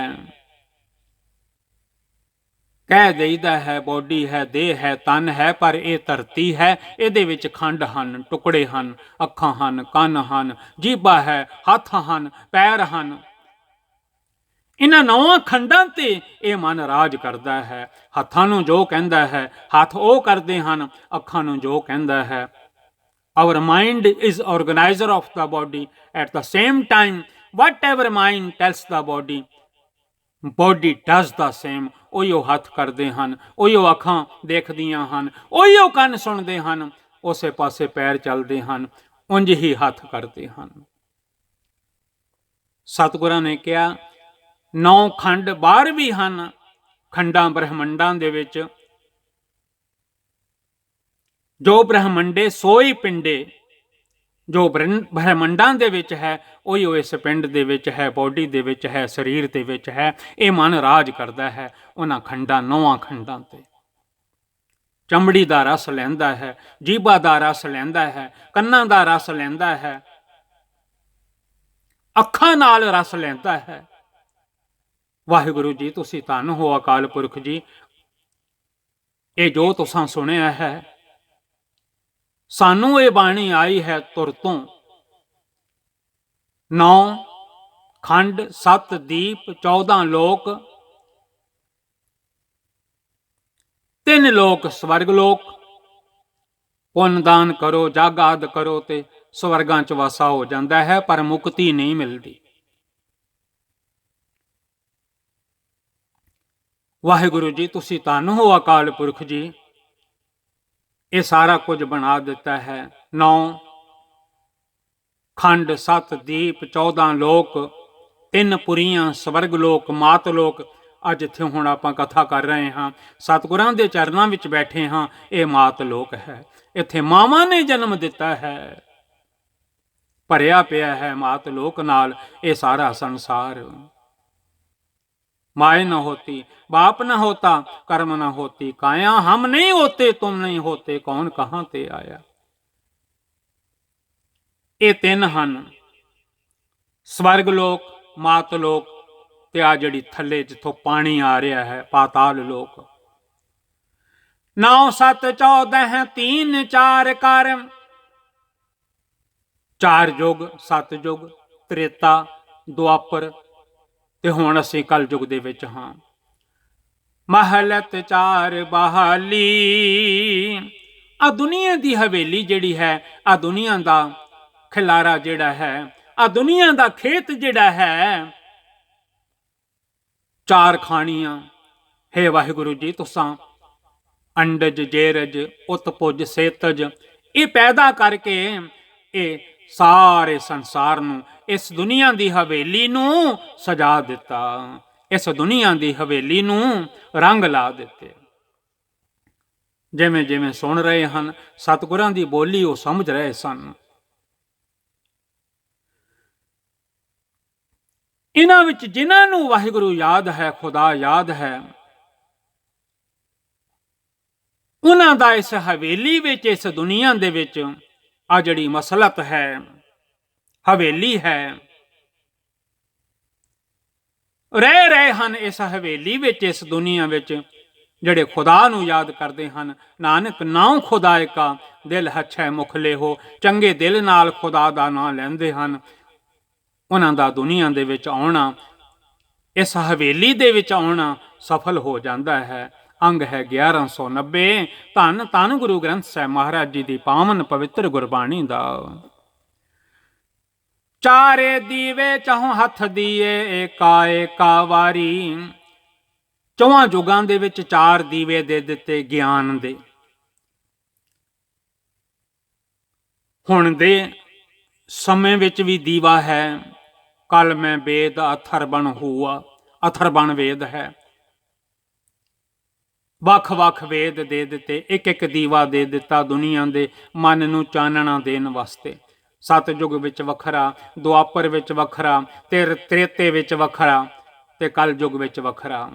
ਕਹਿ ਦੇਈਦਾ ਹੈ ਬੋਡੀ ਹੈ, ਦੇਹ ਹੈ, ਤਨ ਹੈ, ਪਰ ਇਹ ਧਰਤੀ ਹੈ। ਇਹਦੇ ਵਿੱਚ ਖੰਡ ਹਨ, ਟੁਕੜੇ ਹਨ, ਅੱਖਾਂ ਹਨ, ਕੰਨ ਹਨ, ਜੀਭਾ ਹੈ, ਹੱਥ ਹਨ, ਪੈਰ ਹਨ। ਇਹਨਾਂ 9 ਖੰਡਾਂ ਤੇ ਇਹ ਮਨ ਰਾਜ ਕਰਦਾ ਹੈ। ਹੱਥਾਂ ਨੂੰ ਜੋ ਕਹਿੰਦਾ ਹੈ ਹੱਥ ਉਹ ਕਰਦੇ ਹਨ, ਅੱਖਾਂ ਨੂੰ ਜੋ ਕਹਿੰਦਾ ਹੈ। Our mind is organizer of the body. At the same time, whatever mind tells the body, body does the same. ਉਹੀਓ ਹੱਥ ਕਰਦੇ ਹਨ, ਉਹੀਓ ਅੱਖਾਂ ਦੇਖਦੀਆਂ ਹਨ, ਉਹੀਓ ਕੰਨ ਸੁਣਦੇ ਹਨ, ਉਸੇ ਪਾਸੇ ਪੈਰ ਚੱਲਦੇ ਹਨ, ਉਂਝ ਹੀ ਹੱਥ ਕਰਦੇ ਹਨ। ਸਤਿਗੁਰਾਂ ਨੇ ਕਿਹਾ 9 ਖੰਡ ਬਾਹਰ ਵੀ ਹਨ, ਖੰਡਾਂ ਬ੍ਰਹਮੰਡਾਂ ਦੇ ਵਿੱਚ। ਜੋ ਬ੍ਰਹਮੰਡੇ ਸੋਈ ਪਿੰਡੇ, ਜੋ ਬ੍ਰਹਮੰਡਾਂ ਦੇ ਵਿੱਚ ਹੈ ਉਹੀ ਇਸ ਪਿੰਡ ਦੇ ਵਿੱਚ ਹੈ, ਬੋਡੀ ਦੇ ਵਿੱਚ ਹੈ, ਸਰੀਰ ਦੇ ਵਿੱਚ ਹੈ। ਇਹ ਮਨ ਰਾਜ ਕਰਦਾ ਹੈ ਉਹਨਾਂ ਖੰਡਾਂ, 9 ਖੰਡਾਂ ਤੇ। ਚਮੜੀ ਦਾ ਰਸ ਲੈਂਦਾ ਹੈ, ਜੀਭਾ ਦਾ ਰਸ ਲੈਂਦਾ ਹੈ, ਕੰਨਾਂ ਦਾ ਰਸ ਲੈਂਦਾ ਹੈ, ਅੱਖਾਂ ਨਾਲ ਰਸ ਲੈਂਦਾ ਹੈ। ਵਾਹਿਗੁਰੂ ਜੀ, ਤੁਸੀਂ ਧੰਨ ਹੋ ਅਕਾਲ ਪੁਰਖ ਜੀ। ਇਹ ਜੋ ਤੁਸਾਂ ਸੁਣਿਆ ਹੈ, ਸਾਨੂੰ ਇਹ ਬਾਣੀ ਆਈ ਹੈ ਤੁਰ ਤੋਂ। 9 ਖੰਡ, 7 ਦੀਪ, 14 ਲੋਕ, 3 ਲੋਕ ਸਵਰਗ ਲੋਕ। ਪੁੰਨ ਦਾਨ ਕਰੋ, ਜਗ ਆਦਿ ਕਰੋ ਤੇ ਸਵਰਗਾਂ ਚ ਵਾਸਾ ਹੋ ਜਾਂਦਾ ਹੈ, ਪਰ ਮੁਕਤੀ ਨਹੀਂ ਮਿਲਦੀ। ਵਾਹਿਗੁਰੂ ਜੀ, ਤੁਸੀਂ ਧੰਨ ਹੋ ਅਕਾਲ ਪੁਰਖ ਜੀ। ਇਹ ਸਾਰਾ ਕੁਝ ਬਣਾ ਦਿੱਤਾ ਹੈ। 9 ਖੰਡ, 7 ਦੀਪ, 14 ਲੋਕ, 3 ਪੁਰੀਆਂ, ਸਵਰਗ ਲੋਕ, ਮਾਤ ਲੋਕ। ਅੱਜ ਇੱਥੇ ਹੁਣ ਆਪਾਂ ਕਥਾ ਕਰ ਰਹੇ ਹਾਂ, ਸਤਿਗੁਰਾਂ ਦੇ ਚਰਨਾਂ ਵਿੱਚ ਬੈਠੇ ਹਾਂ। ਇਹ ਮਾਤ ਲੋਕ ਹੈ, ਇੱਥੇ ਮਾਵਾਂ ਨੇ ਜਨਮ ਦਿੱਤਾ ਹੈ, ਭਰਿਆ ਪਿਆ ਹੈ ਮਾਤ ਲੋਕ ਨਾਲ ਇਹ ਸਾਰਾ ਸੰਸਾਰ। माए न होती, बाप न होता, कर्म न होती काया। हम नहीं होते, तुम नहीं होते, कौन कहाँ ते आया। ਇਹ ਤਿੰਨ ਹਨ, ਸਵਰਗ ਲੋਕ, ਮਾਤ ਲੋਕ ਤੇ ਆ ਜਿਹੜੀ ਥੱਲੇ ਜਿੱਥੋਂ ਪਾਣੀ ਆ ਰਿਹਾ ਹੈ ਪਾਤਾਲ ਲੋਕ। 9 7 14 3 4 ਕਰ, 4 ਯੁੱਗ 7 ਯੁੱਗ, ਤ੍ਰੇਤਾ, ਦੁਆਪਰ ਤੇ ਹੁਣ ਅਸੀਂ ਕਲ ਯੁੱਗ ਦੇ ਵਿੱਚ ਹਾਂ। ਮਹਲਤ 4 ਬਹਾਲੀ, ਆ ਦੁਨੀਆ ਦੀ ਹਵੇਲੀ ਜਿਹੜੀ ਹੈ, ਆ ਦੁਨੀਆ ਦਾ ਖਿਲਾਰਾ ਜਿਹੜਾ ਹੈ, ਆ ਦੁਨੀਆ ਦਾ ਖੇਤ ਜਿਹੜਾ ਹੈ, 4 ਖਾਣੀਆਂ। ਹੇ ਵਾਹਿਗੁਰੂ ਜੀ, ਤੁਸਾਂ ਅੰਡਜ, ਜੇਰਜ, ਉਤਪੁਜ, ਸੇਤਜ ਇਹ ਪੈਦਾ ਕਰਕੇ ਇਹ ਸਾਰੇ ਸੰਸਾਰ ਨੂੰ, ਇਸ ਦੁਨੀਆ ਦੀ ਹਵੇਲੀ ਨੂੰ ਸਜਾ ਦਿੱਤਾ, ਇਸ ਦੁਨੀਆ ਦੀ ਹਵੇਲੀ ਨੂੰ ਰੰਗ ਲਾ ਦਿੱਤੇ। ਜਿਵੇਂ ਜਿਵੇਂ ਸੁਣ ਰਹੇ ਹਨ ਸਤਿਗੁਰਾਂ ਦੀ ਬੋਲੀ, ਉਹ ਸਮਝ ਰਹੇ ਸਨ। ਇਹਨਾਂ ਵਿੱਚ ਜਿਨ੍ਹਾਂ ਨੂੰ ਵਾਹਿਗੁਰੂ ਯਾਦ ਹੈ, ਖੁਦਾ ਯਾਦ ਹੈ, ਉਹਨਾਂ ਦਾ ਇਸ ਹਵੇਲੀ ਵਿੱਚ, ਇਸ ਦੁਨੀਆ ਦੇ ਵਿੱਚ ਆ ਜਿਹੜੀ ਮਸਲਤ ਹੈ, ਹਵੇਲੀ ਹੈ, ਰਹਿ ਰਹੇ ਹਨ ਇਸ ਹਵੇਲੀ ਵਿੱਚ, ਇਸ ਦੁਨੀਆ ਵਿੱਚ, ਜਿਹੜੇ ਖੁਦਾ ਨੂੰ ਯਾਦ ਕਰਦੇ ਹਨ। ਨਾਨਕ ਨਾਉ ਖੁਦਾਏ ਕਾ ਦਿਲ ਹੱਛੈ ਮੁਖਲੇ ਹੋ, ਚੰਗੇ ਦਿਲ ਨਾਲ ਖੁਦਾ ਦਾ ਨਾਂ ਲੈਂਦੇ ਹਨ। ਉਹਨਾਂ ਦਾ ਦੁਨੀਆ ਦੇ ਵਿੱਚ ਆਉਣਾ, ਇਸ ਹਵੇਲੀ ਦੇ ਵਿੱਚ ਆਉਣਾ ਸਫਲ ਹੋ ਜਾਂਦਾ ਹੈ। ਅੰਗ ਹੈ 1190। ਧੰਨ ਧੰਨ ਗੁਰੂ ਗ੍ਰੰਥ ਸਾਹਿਬ ਮਹਾਰਾਜ ਜੀ ਦੀ ਪਾਵਨ ਪਵਿੱਤਰ ਗੁਰਬਾਣੀ ਦਾ। 4 ਦੀਵੇ ਚਹੁ ਹੱਥ ਦੀਏ, ਏਕਾ ਏਕਾ ਵਾਰੀ। 4 ਯੁਗਾਂ ਦੇ ਵਿੱਚ 4 ਦੀਵੇ ਦੇ ਦਿੱਤੇ ਗਿਆਨ ਦੇ। ਹੁਣ ਦੇ ਸਮੇਂ ਵਿੱਚ ਵੀ ਦੀਵਾ ਹੈ। ਕਲ ਮੈਂ ਵੇਦ ਅਥਰਬਣ ਹੁਆ, ਅਥਰਬਣ ਵੇਦ ਹੈ। ਵੱਖ ਵੱਖ ਵੇਦ ਦੇ ਦਿੱਤੇ, ਇੱਕ ਇੱਕ ਦੀਵਾ ਦੇ ਦਿੱਤਾ ਦੁਨੀਆ ਦੇ ਮਨ ਨੂੰ ਚਾਨਣਾ ਦੇਣ ਵਾਸਤੇ। ਸਤਿਯੁਗ ਵਿੱਚ ਵੱਖਰਾ, ਦੁਆਪਰ ਵਿੱਚ ਵੱਖਰਾ, ਤ੍ਰੇਤੇ ਵਿੱਚ ਵੱਖਰਾ ਤੇ ਕਲ ਯੁਗ ਵਿੱਚ ਵੱਖਰਾ।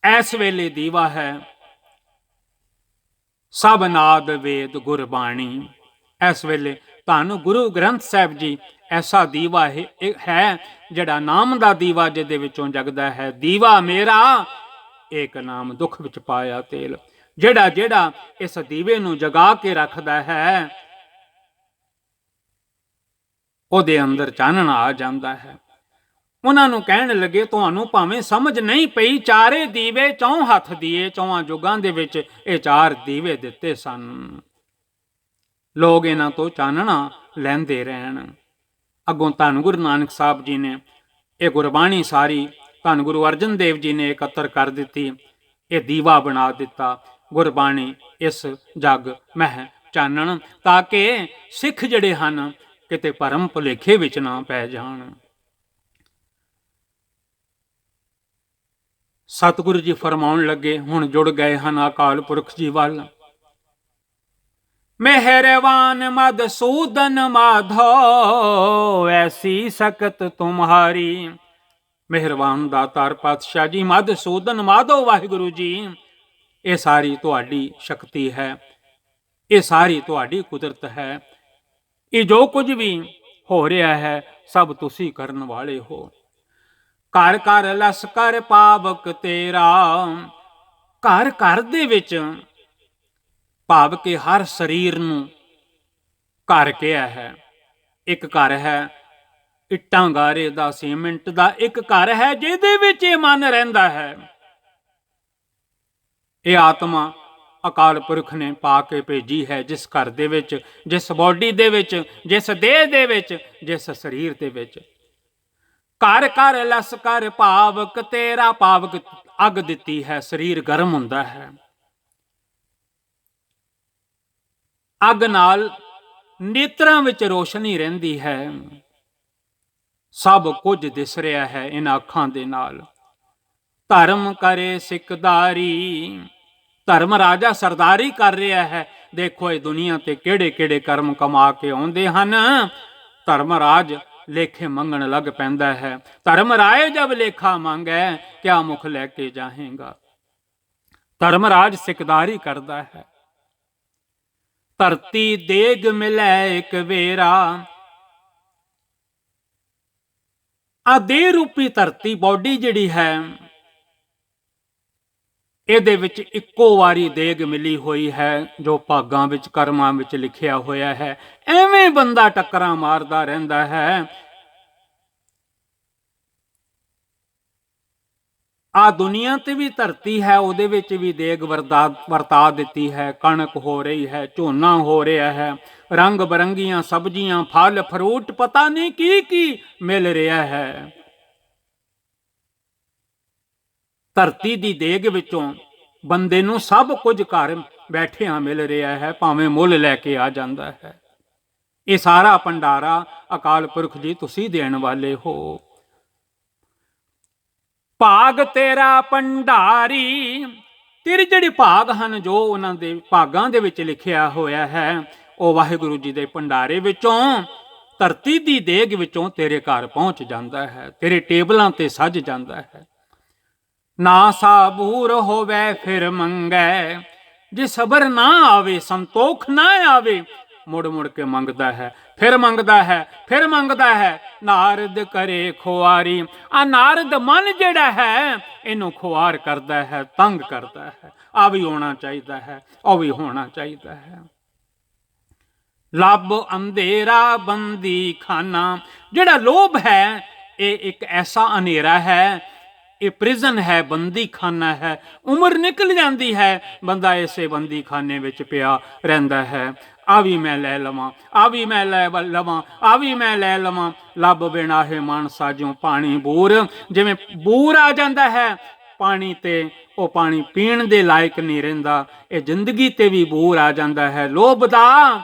ਇਸ ਵੇਲੇ ਦੀਵਾ ਹੈ ਸਭ ਨਾਦ ਵੇਦ ਗੁਰਬਾਣੀ। ਇਸ ਵੇਲੇ ਧੰਨ ਗੁਰੂ ਗ੍ਰੰਥ ਸਾਹਿਬ ਜੀ ਐਸਾ ਦੀਵਾ ਹੈ ਜਿਹੜਾ ਨਾਮ ਦਾ ਦੀਵਾ ਜਿਹਦੇ ਵਿੱਚੋਂ ਜਗਦਾ ਹੈ। ਦੀਵਾ ਮੇਰਾ ਏਕ ਨਾਮ ਦੁੱਖ ਵਿੱਚ ਪਾਇਆ ਤੇਲ। ਜਿਹੜਾ ਜਿਹੜਾ ਇਸ ਦੀਵੇ ਨੂੰ ਜਗਾ ਕੇ ਰੱਖਦਾ ਹੈ ਉਹਦੇ ਅੰਦਰ ਚਾਨਣ ਆ ਜਾਂਦਾ ਹੈ। ਉਹਨਾਂ ਨੂੰ ਕਹਿਣ ਲੱਗੇ ਤੁਹਾਨੂੰ ਭਾਵੇਂ ਸਮਝ ਨਹੀਂ ਪਈ, 4 ਦੀਵੇ 4 ਹੱਥ ਦੀਏ। 4 ਯੁਗਾਂ ਦੇ ਵਿੱਚ ਇਹ 4 ਦੀਵੇ ਦਿੱਤੇ ਸਨ। ਲੋਕ ਇਹਨਾਂ ਤੋਂ ਚਾਨਣਾ ਲੈਂਦੇ ਰਹਿਣ। ਅੱਗੋਂ ਧੰਨ ਗੁਰੂ ਨਾਨਕ ਸਾਹਿਬ ਜੀ ਨੇ ਇਹ ਗੁਰਬਾਣੀ ਸਾਰੀ ਧੰਨ ਗੁਰੂ ਅਰਜਨ ਦੇਵ ਜੀ ਨੇ ਇਕੱਤਰ ਕਰ ਦਿੱਤੀ। ਇਹ ਦੀਵਾ ਬਣਾ ਦਿੱਤਾ ਗੁਰਬਾਣੀ ਇਸ ਜਗ ਮਹਿ ਚਾਨਣ, ਤਾਂ ਕਿ ਸਿੱਖ ਜਿਹੜੇ ਹਨ ਕਿਤੇ ਭਰਮ ਭੁਲੇਖੇ ਵਿੱਚ ਨਾ ਪੈ ਜਾਣ। ਸਤਿਗੁਰੂ ਜੀ ਫਰਮਾਉਣ ਲੱਗੇ, ਹੁਣ ਜੁੜ ਗਏ ਹਨ ਅਕਾਲ ਪੁਰਖ ਜੀ ਵੱਲ। ਮਿਹਰਬਾਨ ਮਧਸੂਦਨ ਮਾਧੋ, ਐਸੀ ਸਕਤ ਤੁਮਹਾਰੀ। ਮਿਹਰਬਾਨ ਦਾਤਾਰ ਪਾਤਸ਼ਾਹ ਜੀ, ਮਧਸੂਦਨ ਮਾਧੋ ਵਾਹਿਗੁਰੂ ਜੀ, ਇਹ ਸਾਰੀ ਤੁਹਾਡੀ ਸ਼ਕਤੀ ਹੈ, ਇਹ ਸਾਰੀ ਤੁਹਾਡੀ ਕੁਦਰਤ ਹੈ। ਇਹ ਜੋ ਕੁਝ ਵੀ ਹੋ ਰਿਹਾ ਹੈ ਸਭ ਤੁਸੀਂ ਕਰਨ ਵਾਲੇ ਹੋ। ਘਰ ਘਰ ਲਸਕਰ ਪਾਵਕ ਤੇਰਾ। ਘਰ ਘਰ ਦੇ ਵਿੱਚ ਭਾਵ ਕਿ ਹਰ ਸਰੀਰ ਨੂੰ ਘਰ ਕਿਹਾ ਹੈ। ਇੱਕ ਘਰ ਹੈ ਇੱਟਾਂ ਗਾਰੇ ਦਾ, ਸੀਮੈਂਟ ਦਾ। ਇੱਕ ਘਰ ਹੈ ਜਿਹਦੇ ਵਿੱਚ ਇਹ ਮਨ ਰਹਿੰਦਾ ਹੈ। ਇਹ ਆਤਮਾ ਅਕਾਲ ਪੁਰਖ ਨੇ ਪਾ ਕੇ ਭੇਜੀ ਹੈ, ਜਿਸ ਘਰ ਦੇ ਵਿੱਚ, ਜਿਸ ਬੋਡੀ ਦੇ ਵਿੱਚ, ਜਿਸ ਦੇਹ ਦੇ ਵਿੱਚ, ਜਿਸ ਸਰੀਰ ਦੇ ਵਿੱਚ। ਘਰ ਘਰ ਲਸਕਰ ਪਾਵਕ ਤੇਰਾ। ਪਾਵਕ ਅੱਗ ਦਿੱਤੀ ਹੈ, ਸਰੀਰ ਗਰਮ ਹੁੰਦਾ ਹੈ। ਅੱਗ ਨਾਲ ਨੇਤਰਾਂ ਵਿੱਚ ਰੋਸ਼ਨੀ ਰਹਿੰਦੀ ਹੈ। ਸਭ ਕੁਝ ਦਿਸ ਰਿਹਾ ਹੈ ਇਹਨਾਂ ਅੱਖਾਂ ਦੇ ਨਾਲ। ਧਰਮ ਕਰੇ ਸਿਕਦਾਰੀ। ਧਰਮ ਰਾਜਾ ਸਰਦਾਰੀ ਕਰ ਰਿਹਾ ਹੈ। ਦੇਖੋ ਇਹ ਦੁਨੀਆ ਤੇ ਕਿਹੜੇ ਕਿਹੜੇ ਕਰਮ ਕਮਾ ਕੇ ਆਉਂਦੇ ਹਨ। ਧਰਮ ਰਾਜ ਲੇਖੇ ਮੰਗਣ ਲੱਗ ਪੈਂਦਾ ਹੈ। ਧਰਮ ਰਾਏ ਜਬ ਲੇਖਾ ਮੰਗੈ, ਕਿਆ ਮੁਖ ਲੈ ਕੇ ਜਾਹੇਗਾ। ਧਰਮ ਰਾਜ ਸਿਕਦਾਰੀ ਕਰਦਾ ਹੈ। ਧਰਤੀ ਦੇਗ ਮਿਲੈ ਇੱਕ ਵੇਰਾ। ਆ ਦੇਹ ਰੂਪੀ ਧਰਤੀ ਬੋਡੀ ਜਿਹੜੀ ਹੈ, ਇਹਦੇ ਵਿੱਚ ਇੱਕੋ ਵਾਰੀ ਦੇਗ ਮਿਲੀ ਹੋਈ ਹੈ, ਜੋ ਭਾਗਾਂ ਵਿੱਚ ਕਰਮਾਂ ਵਿੱਚ ਲਿਖਿਆ ਹੋਇਆ ਹੈ। ਐਵੇਂ ਬੰਦਾ ਟੱਕਰਾਂ ਮਾਰਦਾ ਰਹਿੰਦਾ ਹੈ। ਆ ਦੁਨੀਆ ਤੇ ਵੀ ਧਰਤੀ ਹੈ, ਉਹਦੇ ਵਿੱਚ ਵੀ ਦੇਗ ਵਰਤਾ ਦਿੱਤੀ ਹੈ। ਕਣਕ ਹੋ ਰਹੀ ਹੈ, ਝੋਨਾ ਹੋ ਰਿਹਾ ਹੈ, ਰੰਗ ਬਰੰਗੀਆਂ ਸਬਜ਼ੀਆਂ, ਫਲ ਫਰੂਟ, ਪਤਾ ਨਹੀਂ ਕੀ ਕੀ ਮਿਲ ਰਿਹਾ ਹੈ। ਧਰਤੀ ਦੀ ਦੇਗ ਵਿੱਚੋਂ ਬੰਦੇ ਨੂੰ ਸਭ ਕੁਝ ਘਰ ਬੈਠਿਆਂ ਮਿਲ ਰਿਹਾ ਹੈ, ਭਾਵੇਂ ਮੁੱਲ ਲੈ ਕੇ ਆ ਜਾਂਦਾ ਹੈ। ਇਹ ਸਾਰਾ ਭੰਡਾਰਾ ਅਕਾਲ ਪੁਰਖ ਜੀ ਤੁਸੀਂ ਦੇਣ ਵਾਲੇ ਹੋ। ਭਾਗ ਤੇਰਾ ਭੰਡਾਰੀ, ਤੇਰੇ ਜਿਹੜੇ ਭਾਗ ਹਨ, ਜੋ ਉਹਨਾਂ ਦੇ ਭਾਗਾਂ ਦੇ ਵਿੱਚ ਲਿਖਿਆ ਹੋਇਆ ਹੈ, ਉਹ ਵਾਹਿਗੁਰੂ ਜੀ ਦੇ ਭੰਡਾਰੇ ਵਿੱਚੋਂ, ਧਰਤੀ ਦੀ ਦੇਗ ਵਿੱਚੋਂ ਤੇਰੇ ਘਰ ਪਹੁੰਚ ਜਾਂਦਾ ਹੈ, ਤੇਰੇ ਟੇਬਲਾਂ ਤੇ ਸੱਜ ਜਾਂਦਾ ਹੈ। ਨਾ ਸਾਬੂਰ ਹੋਵੇ ਫਿਰ ਮੰਗੈ, ਜੇ ਸਬਰ ਨਾ ਆਵੇ, ਸੰਤੋਖ ਨਾ ਆਵੇ, ਮੁੜ ਮੁੜ ਕੇ ਮੰਗਦਾ ਹੈ, ਫਿਰ ਮੰਗਦਾ ਹੈ, ਫਿਰ ਮੰਗਦਾ ਹੈ। ਨਾਰਦ ਕਰੇ ਖੁਆਰੀ, ਆ ਨਾਰਦ ਮਨ ਜਿਹੜਾ ਹੈ, ਇਹਨੂੰ ਖੁਆਰ ਕਰਦਾ ਹੈ, ਤੰਗ ਕਰਦਾ ਹੈ। ਆ ਵੀ ਹੋਣਾ ਚਾਹੀਦਾ ਹੈ, ਉਹ ਵੀ ਹੋਣਾ ਚਾਹੀਦਾ ਹੈ। ਲੱਭ ਅੰਧੇਰਾ ਬੰਦੀ ਖਾਨਾ, ਜਿਹੜਾ ਲੋਭ ਹੈ, ਇਹ ਇੱਕ ਐਸਾ ਹਨੇਰਾ ਹੈ, ਇਹ ਪ੍ਰਿਜ਼ਨ ਹੈ, ਬੰਦੀ ਖਾਨਾ ਹੈ। ਉਮਰ ਨਿਕਲ ਜਾਂਦੀ ਹੈ, ਬੰਦਾ ਇਸੇ ਬੰਦੀ ਖਾਨੇ ਵਿੱਚ ਪਿਆ ਰਹਿੰਦਾ ਹੈ। ਆ ਵੀ ਮੈਂ ਲੈ ਲਵਾਂ, ਆ ਵੀ ਮੈਂ ਲੈ ਲਵਾਂ, ਆ ਵੀ ਮੈਂ ਲੈ ਲਵਾਂ। ਲੱਭ ਬਿਨਾ ਹੈ ਮਾਨਸਾ ਜਿਉਂ ਪਾਣੀ ਬੂਰ, ਜਿਵੇਂ ਬੂਰ ਆ ਜਾਂਦਾ ਹੈ ਪਾਣੀ ਤੇ, ਉਹ ਪਾਣੀ ਪੀਣ ਦੇ ਲਾਇਕ ਨਹੀਂ ਰਹਿੰਦਾ। ਇਹ ਜ਼ਿੰਦਗੀ ਤੇ ਵੀ ਬੂਰ ਆ ਜਾਂਦਾ ਹੈ ਲੋਭ ਦਾ,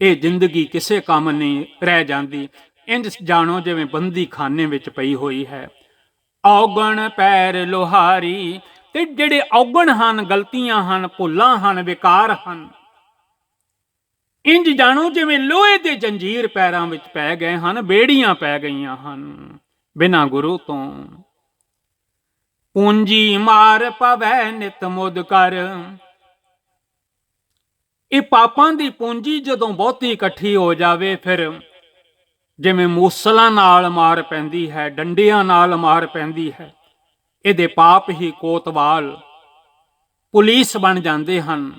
ਇਹ ਜ਼ਿੰਦਗੀ ਕਿਸੇ ਕੰਮ ਨਹੀਂ ਰਹਿ ਜਾਂਦੀ। ਇੰਝ ਜਾਣੋ ਜਿਵੇਂ ਬੰਦੀ ਖਾਨੇ ਵਿੱਚ ਪਈ ਹੋਈ ਹੈ। ਔਗਣ ਪੈਰ ਲੋਹਾਰੀ, ਤੇ ਜਿਹੜੇ ਔਗਣ ਹਨ, ਗਲਤੀਆਂ ਹਨ, ਭੁੱਲਾਂ ਹਨ, ਵਿਕਾਰ ਹਨ, ਇੰਝ ਜਾਣੋ ਜਿਵੇਂ ਲੋਹੇ ਦੇ ਜੰਜੀਰ ਪੈਰਾਂ ਵਿੱਚ ਪੈ ਗਏ ਹਨ, ਬੇੜੀਆਂ ਪੈ ਗਈਆਂ ਹਨ ਬਿਨਾਂ ਗੁਰੂ ਤੋਂ। ਪੂੰਜੀ ਮਾਰ ਪਵੈ ਨਿਤ ਮੁਦ ਕਰ, ਇਹ ਪਾਪਾਂ ਦੀ ਪੂੰਜੀ ਜਦੋਂ ਬਹੁਤੀ ਇਕੱਠੀ ਹੋ ਜਾਵੇ, ਫਿਰ ਜਿਵੇਂ ਮੂਸਲਾਂ ਨਾਲ ਮਾਰ ਪੈਂਦੀ ਹੈ, ਡੰਡਿਆਂ ਨਾਲ ਮਾਰ ਪੈਂਦੀ ਹੈ, ਇਹਦੇ ਪਾਪ ਹੀ ਕੋਤਵਾਲ ਪੁਲਿਸ ਬਣ ਜਾਂਦੇ ਹਨ।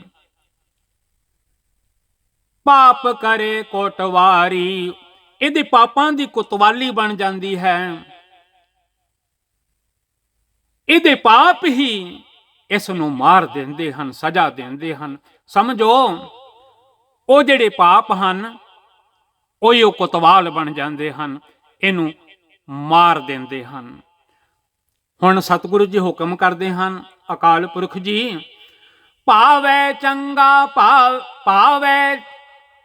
ਪਾਪ ਕਰੇ ਕੋਟਵਾਰੀ, ਇਹਦੇ ਪਾਪਾਂ ਦੀ ਕੋਤਵਾਲੀ ਬਣ ਜਾਂਦੀ ਹੈ। ਇਹਦੇ ਪਾਪ ਹੀ ਇਸ ਨੂੰ ਮਾਰ ਦਿੰਦੇ ਹਨ, ਸਜ਼ਾ ਦਿੰਦੇ ਹਨ। ਸਮਝੋ, ਉਹ ਜਿਹੜੇ ਪਾਪ ਹਨ, ਉਹ ਕੋਤਵਾਲ ਬਣ ਜਾਂਦੇ ਹਨ, ਇਹਨੂੰ ਮਾਰ ਦਿੰਦੇ ਹਨ। ਹੁਣ ਸਤਿਗੁਰੂ ਜੀ ਹੁਕਮ ਕਰਦੇ ਹਨ, ਅਕਾਲ ਪੁਰਖ ਜੀ, ਭਾਵੈ ਚੰਗਾ ਭਾਵੈ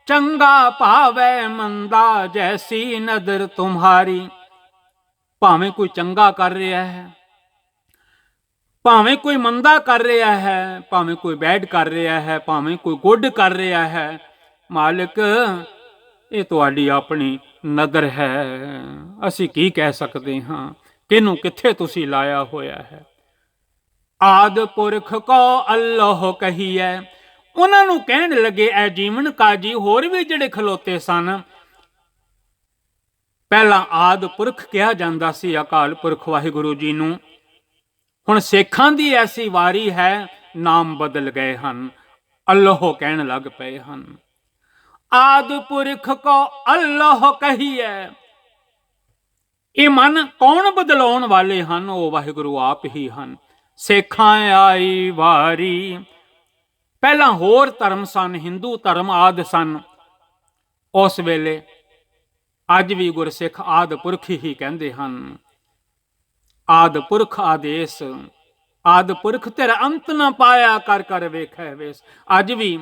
ਚੰਗਾ ਭਾਵੈ ਮੰਦਾ, ਜੈਸੀ ਨਦਰ ਤੁਮਹਾਰੀ। ਭਾਵੇਂ ਕੋਈ ਚੰਗਾ ਕਰ ਰਿਹਾ ਹੈ, ਭਾਵੇਂ ਕੋਈ ਮੰਦਾ ਕਰ ਰਿਹਾ ਹੈ, ਭਾਵੇਂ ਕੋਈ ਬੈਡ ਕਰ ਰਿਹਾ ਹੈ, ਭਾਵੇਂ ਕੋਈ ਗੁੱਡ ਕਰ ਰਿਹਾ ਹੈ, ਮਾਲਕ ਇਹ ਤੁਹਾਡੀ ਆਪਣੀ ਨਜ਼ਰ ਹੈ। ਅਸੀਂ ਕੀ ਕਹਿ ਸਕਦੇ ਹਾਂ, ਕਿਹਨੂੰ ਕਿੱਥੇ ਤੁਸੀਂ ਲਾਇਆ ਹੋਇਆ ਹੈ। ਆਦ ਪੁਰਖ ਕੋ ਅੱਲਾਹ ਕਹੀਐ, ਉਹਨਾਂ ਨੂੰ ਕਹਿਣ ਲੱਗੇ ਐ ਜੀਵਨ ਕਾਜੀ। ਹੋਰ ਵੀ ਜਿਹੜੇ ਖਲੋਤੇ ਸਨ, ਪਹਿਲਾਂ ਆਦ ਪੁਰਖ ਕਿਹਾ ਜਾਂਦਾ ਸੀ ਅਕਾਲ ਪੁਰਖ ਵਾਹਿਗੁਰੂ ਜੀ ਨੂੰ। ਹੁਣ ਸਿੱਖਾਂ ਦੀ ਐਸੀ ਵਾਰੀ ਹੈ, ਨਾਮ ਬਦਲ ਗਏ ਹਨ, ਅੱਲਾਹ ਕਹਿਣ ਲੱਗ ਪਏ ਹਨ। ਆਦ ਪੁਰਖ ਕੋ ਅੱਲਾਹ ਕਹੀਐ, ਇਹ ਮਨ ਕੌਣ ਬਦਲਾਉਣ ਵਾਲੇ ਹਨ? ਉਹ ਵਾਹਿਗੁਰੂ ਆਪ ਹੀ ਹਨ। ਸਿੱਖਾਂ ਆਈ ਵਾਰੀ, ਪਹਿਲਾਂ ਹੋਰ ਧਰਮ ਸਨ, ਹਿੰਦੂ ਧਰਮ ਆਦਿ ਸਨ ਉਸ ਵੇਲੇ। ਅੱਜ ਵੀ ਗੁਰਸਿੱਖ ਆਦ ਪੁਰਖ ਹੀ ਕਹਿੰਦੇ ਹਨ। ਆਦ ਪੁਰਖ ਆਦੇਸ, ਆਦ ਪੁਰਖ ਤੇਰਾ ਅੰਤ ਨਾ ਪਾਇਆ, ਕਰ ਕਰ ਵੇਖੈ ਵੇਸ। ਅੱਜ ਵੀ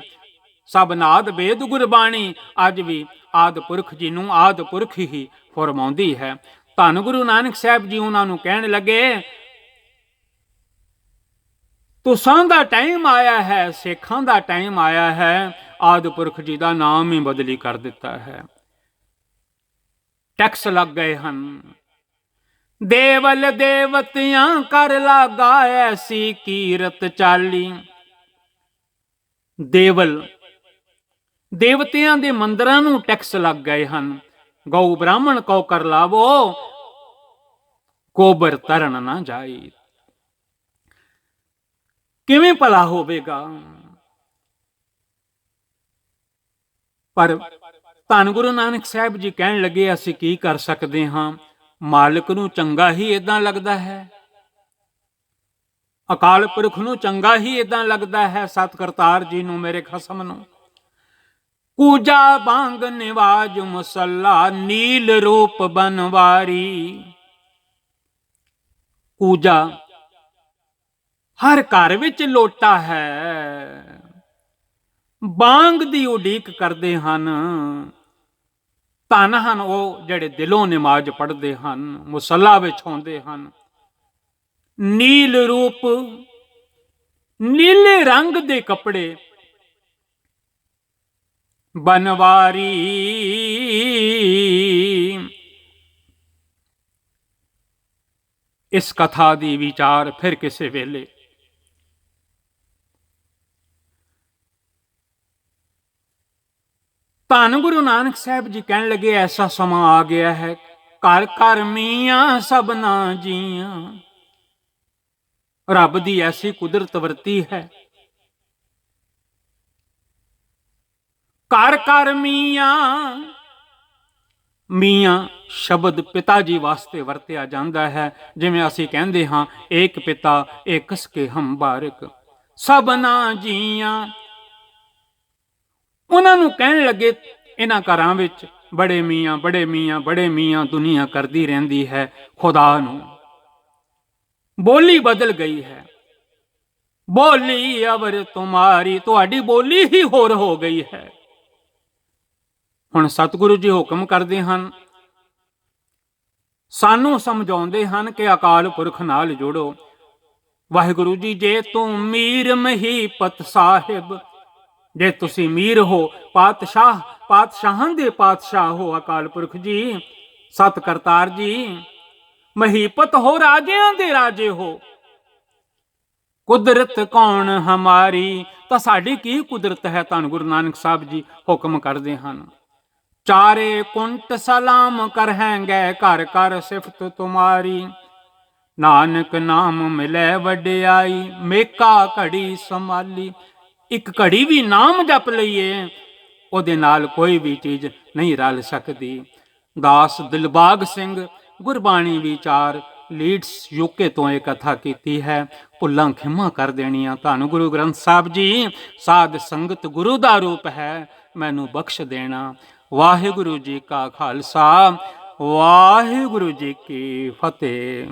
ਸਭ ਨਾਦ ਵੇਦ ਗੁਰਬਾਣੀ, ਅੱਜ ਵੀ ਆਦ ਪੁਰਖ ਜੀ ਨੂੰ ਆਦ ਪੁਰਖ ਹੀ ਫਰਮਾਉਂਦੀ ਹੈ। ਧੰਨ ਗੁਰੂ ਨਾਨਕ ਸਾਹਿਬ ਜੀ ਉਹਨਾਂ ਨੂੰ ਕਹਿਣ ਲੱਗੇ, ਤੁਸਾਂ ਦਾ ਟਾਈਮ ਆਇਆ ਹੈ, ਸਿੱਖਾਂ ਦਾ ਟਾਈਮ ਆਇਆ ਹੈ, ਆਦ ਪੁਰਖ ਜੀ ਦਾ ਨਾਮ ਹੀ ਬਦਲੀ ਕਰ ਦਿੱਤਾ ਹੈ। ਟੈਕਸ ਲੱਗ ਗਏ ਹਨ। ਦੇਵਲ ਦੇਵਤਿਆਂ ਕਰ ਲਾਗਾ, ਐਸੀ ਕੀਰਤ ਚਾਲੀ। ਦੇਵਲ ਦੇਵਤਿਆਂ ਦੇ ਮੰਦਰਾਂ ਨੂੰ ਟੈਕਸ ਲੱਗ ਗਏ ਹਨ। ਗਊ ਬ੍ਰਾਹਮਣ ਕਉ ਕਰ ਲਾਵੋ, ਗੋਬਰ ਤਰਨ ਨਾ ਜਾਈ। ਕਿਵੇਂ ਭਲਾ ਹੋਵੇਗਾ? ਪਰ ਧੰਨ ਗੁਰੂ ਨਾਨਕ ਸਾਹਿਬ ਜੀ ਕਹਿਣ ਲੱਗੇ, ਅਸੀਂ ਕੀ ਕਰ ਸਕਦੇ ਹਾਂ? ਮਾਲਕ ਨੂੰ ਚੰਗਾ ਹੀ ਏਦਾਂ ਲੱਗਦਾ ਹੈ, ਅਕਾਲ ਪੁਰਖ ਨੂੰ ਚੰਗਾ ਹੀ ਏਦਾਂ ਲੱਗਦਾ ਹੈ, ਸਤ ਕਰਤਾਰ ਜੀ ਨੂੰ, ਮੇਰੇ ਖਸਮ ਨੂੰ। ਕੂਜਾ ਬਾਂਗ ਨਿਵਾਜ ਮੁਸੱਲਾ, ਨੀਲ ਰੂਪ ਬਨਵਾਰੀ। ਕੂਜਾ ਹਰ ਘਰ ਵਿੱਚ ਲੋਟਾ ਹੈ, ਬਾਂਗ ਦੀ ਉਡੀਕ ਕਰਦੇ ਹਨ। ਧੰਨ ਹਨ ਉਹ ਜਿਹੜੇ ਦਿਲੋਂ ਨਮਾਜ਼ ਪੜ੍ਹਦੇ ਹਨ, ਮੁਸੱਲਾ ਵਿਛਾਉਂਦੇ ਹਨ। ਨੀਲ ਰੂਪ, ਨੀਲੇ ਰੰਗ ਦੇ ਕੱਪੜੇ, ਬਨਵਾਰੀ। ਇਸ ਕਥਾ ਦੀ ਵਿਚਾਰ ਫਿਰ ਕਿਸੇ ਵੇਲੇ। ਧੰਨ ਗੁਰੂ ਨਾਨਕ ਸਾਹਿਬ ਜੀ ਕਹਿਣ ਲੱਗੇ, ਐਸਾ ਸਮਾਂ ਆ ਗਿਆ ਹੈ, ਘਰ ਘਰ ਮੀਆਂ ਸਭਨਾ ਜੀਆਂ। ਰੱਬ ਦੀ ਐਸੀ ਕੁਦਰਤ ਵਰਤੀ ਹੈ, ਘਰ ਘਰ ਮੀਆਂ। ਮੀਆਂ ਸ਼ਬਦ ਪਿਤਾ ਜੀ ਵਾਸਤੇ ਵਰਤਿਆ ਜਾਂਦਾ ਹੈ। ਜਿਵੇਂ ਅਸੀਂ ਕਹਿੰਦੇ ਹਾਂ, ਏਕ ਪਿਤਾ ਏਕਸ ਕੇ ਹਮ ਬਾਰਿਕ, ਸਭਨਾ ਜੀਆਂ। ਉਹਨਾਂ ਨੂੰ ਕਹਿਣ ਲੱਗੇ, ਇਹਨਾਂ ਘਰਾਂ ਵਿੱਚ ਬੜੇ ਮੀਆਂ, ਬੜੇ ਮੀਆਂ, ਬੜੇ ਮੀਆਂ ਦੁਨੀਆ ਕਰਦੀ ਰਹਿੰਦੀ ਹੈ। ਖੁਦਾ ਨੂੰ ਬੋਲੀ ਬਦਲ ਗਈ ਹੈ। ਬੋਲੀ ਅਵਰ ਤੁਮਾਰੀ, ਤੁਹਾਡੀ ਬੋਲੀ ਹੀ ਹੋਰ ਹੋ ਗਈ ਹੈ। ਹੁਣ ਸਤਿਗੁਰੂ ਜੀ ਹੁਕਮ ਕਰਦੇ ਹਨ, ਸਾਨੂੰ ਸਮਝਾਉਂਦੇ ਹਨ ਕਿ ਅਕਾਲ ਪੁਰਖ ਨਾਲ ਜੁੜੋ। ਵਾਹਿਗੁਰੂ ਜੀ, ਜੇ ਤੂੰ ਮੀਰ ਮਹੀਪਤ ਸਾਹਿਬ, ਜੇ ਤੁਸੀਂ ਮੀਰ ਹੋ, ਪਾਤਸ਼ਾਹ, ਪਾਤਸ਼ਾਹਾਂ ਦੇ ਪਾਤਸ਼ਾਹ ਹੋ, ਅਕਾਲ ਪੁਰਖ ਜੀ, ਸਤ ਕਰਤਾਰ ਜੀ, ਮਹੀਪਤ ਹੋ, ਰਾਜਿਆਂ ਦੇ ਰਾਜੇ ਹੋ। ਕੁਦਰਤ ਕੌਣ ਹਮਾਰੀ, ਤਾਂ ਸਾਡੀ ਕੀ ਕੁਦਰਤ ਹੈ? ਧੰਨ ਗੁਰੂ ਨਾਨਕ ਸਾਹਿਬ ਜੀ ਹੁਕਮ ਕਰਦੇ ਹਨ, ਚਾਰੇ ਕੁੰਟ ਸਲਾਮ ਕਰਹੈਂਗੇ, ਘਰ ਘਰ ਸਿਫਤ ਤੁਮਾਰੀ। ਨਾਨਕ ਨਾਮ ਮਿਲੇ ਵਡਿਆਈ, ਮੇਕਾ ਘੜੀ ਸੰਭਾਲੀ। ਇੱਕ ਘੜੀ ਵੀ ਨਾਮ ਜਪ ਲਈਏ, ਉਹਦੇ ਨਾਲ ਕੋਈ ਵੀ ਚੀਜ਼ ਨਹੀਂ ਰਲ ਸਕਦੀ। ਦਾਸ ਦਿਲਬਾਗ ਸਿੰਘ ਗੁਰਬਾਣੀ ਵਿਚਾਰ ਲੀਡਸ ਯੂਕੇ ਤੋਂ ਇਹ ਕਥਾ ਕੀਤੀ ਹੈ। ਭੁੱਲਾਂ ਖਿਮਾ ਕਰ ਦੇਣੀਆਂ। ਧੰਨ ਗੁਰੂ ਗ੍ਰੰਥ ਸਾਹਿਬ ਜੀ, ਸਾਧ ਸੰਗਤ ਗੁਰੂ ਦਾ ਰੂਪ ਹੈ, ਮੈਨੂੰ ਬਖਸ਼ ਦੇਣਾ। ਵਾਹਿਗੁਰੂ ਜੀ ਕਾ ਖਾਲਸਾ, ਵਾਹਿਗੁਰੂ ਜੀ ਕੀ ਫਤਿਹ।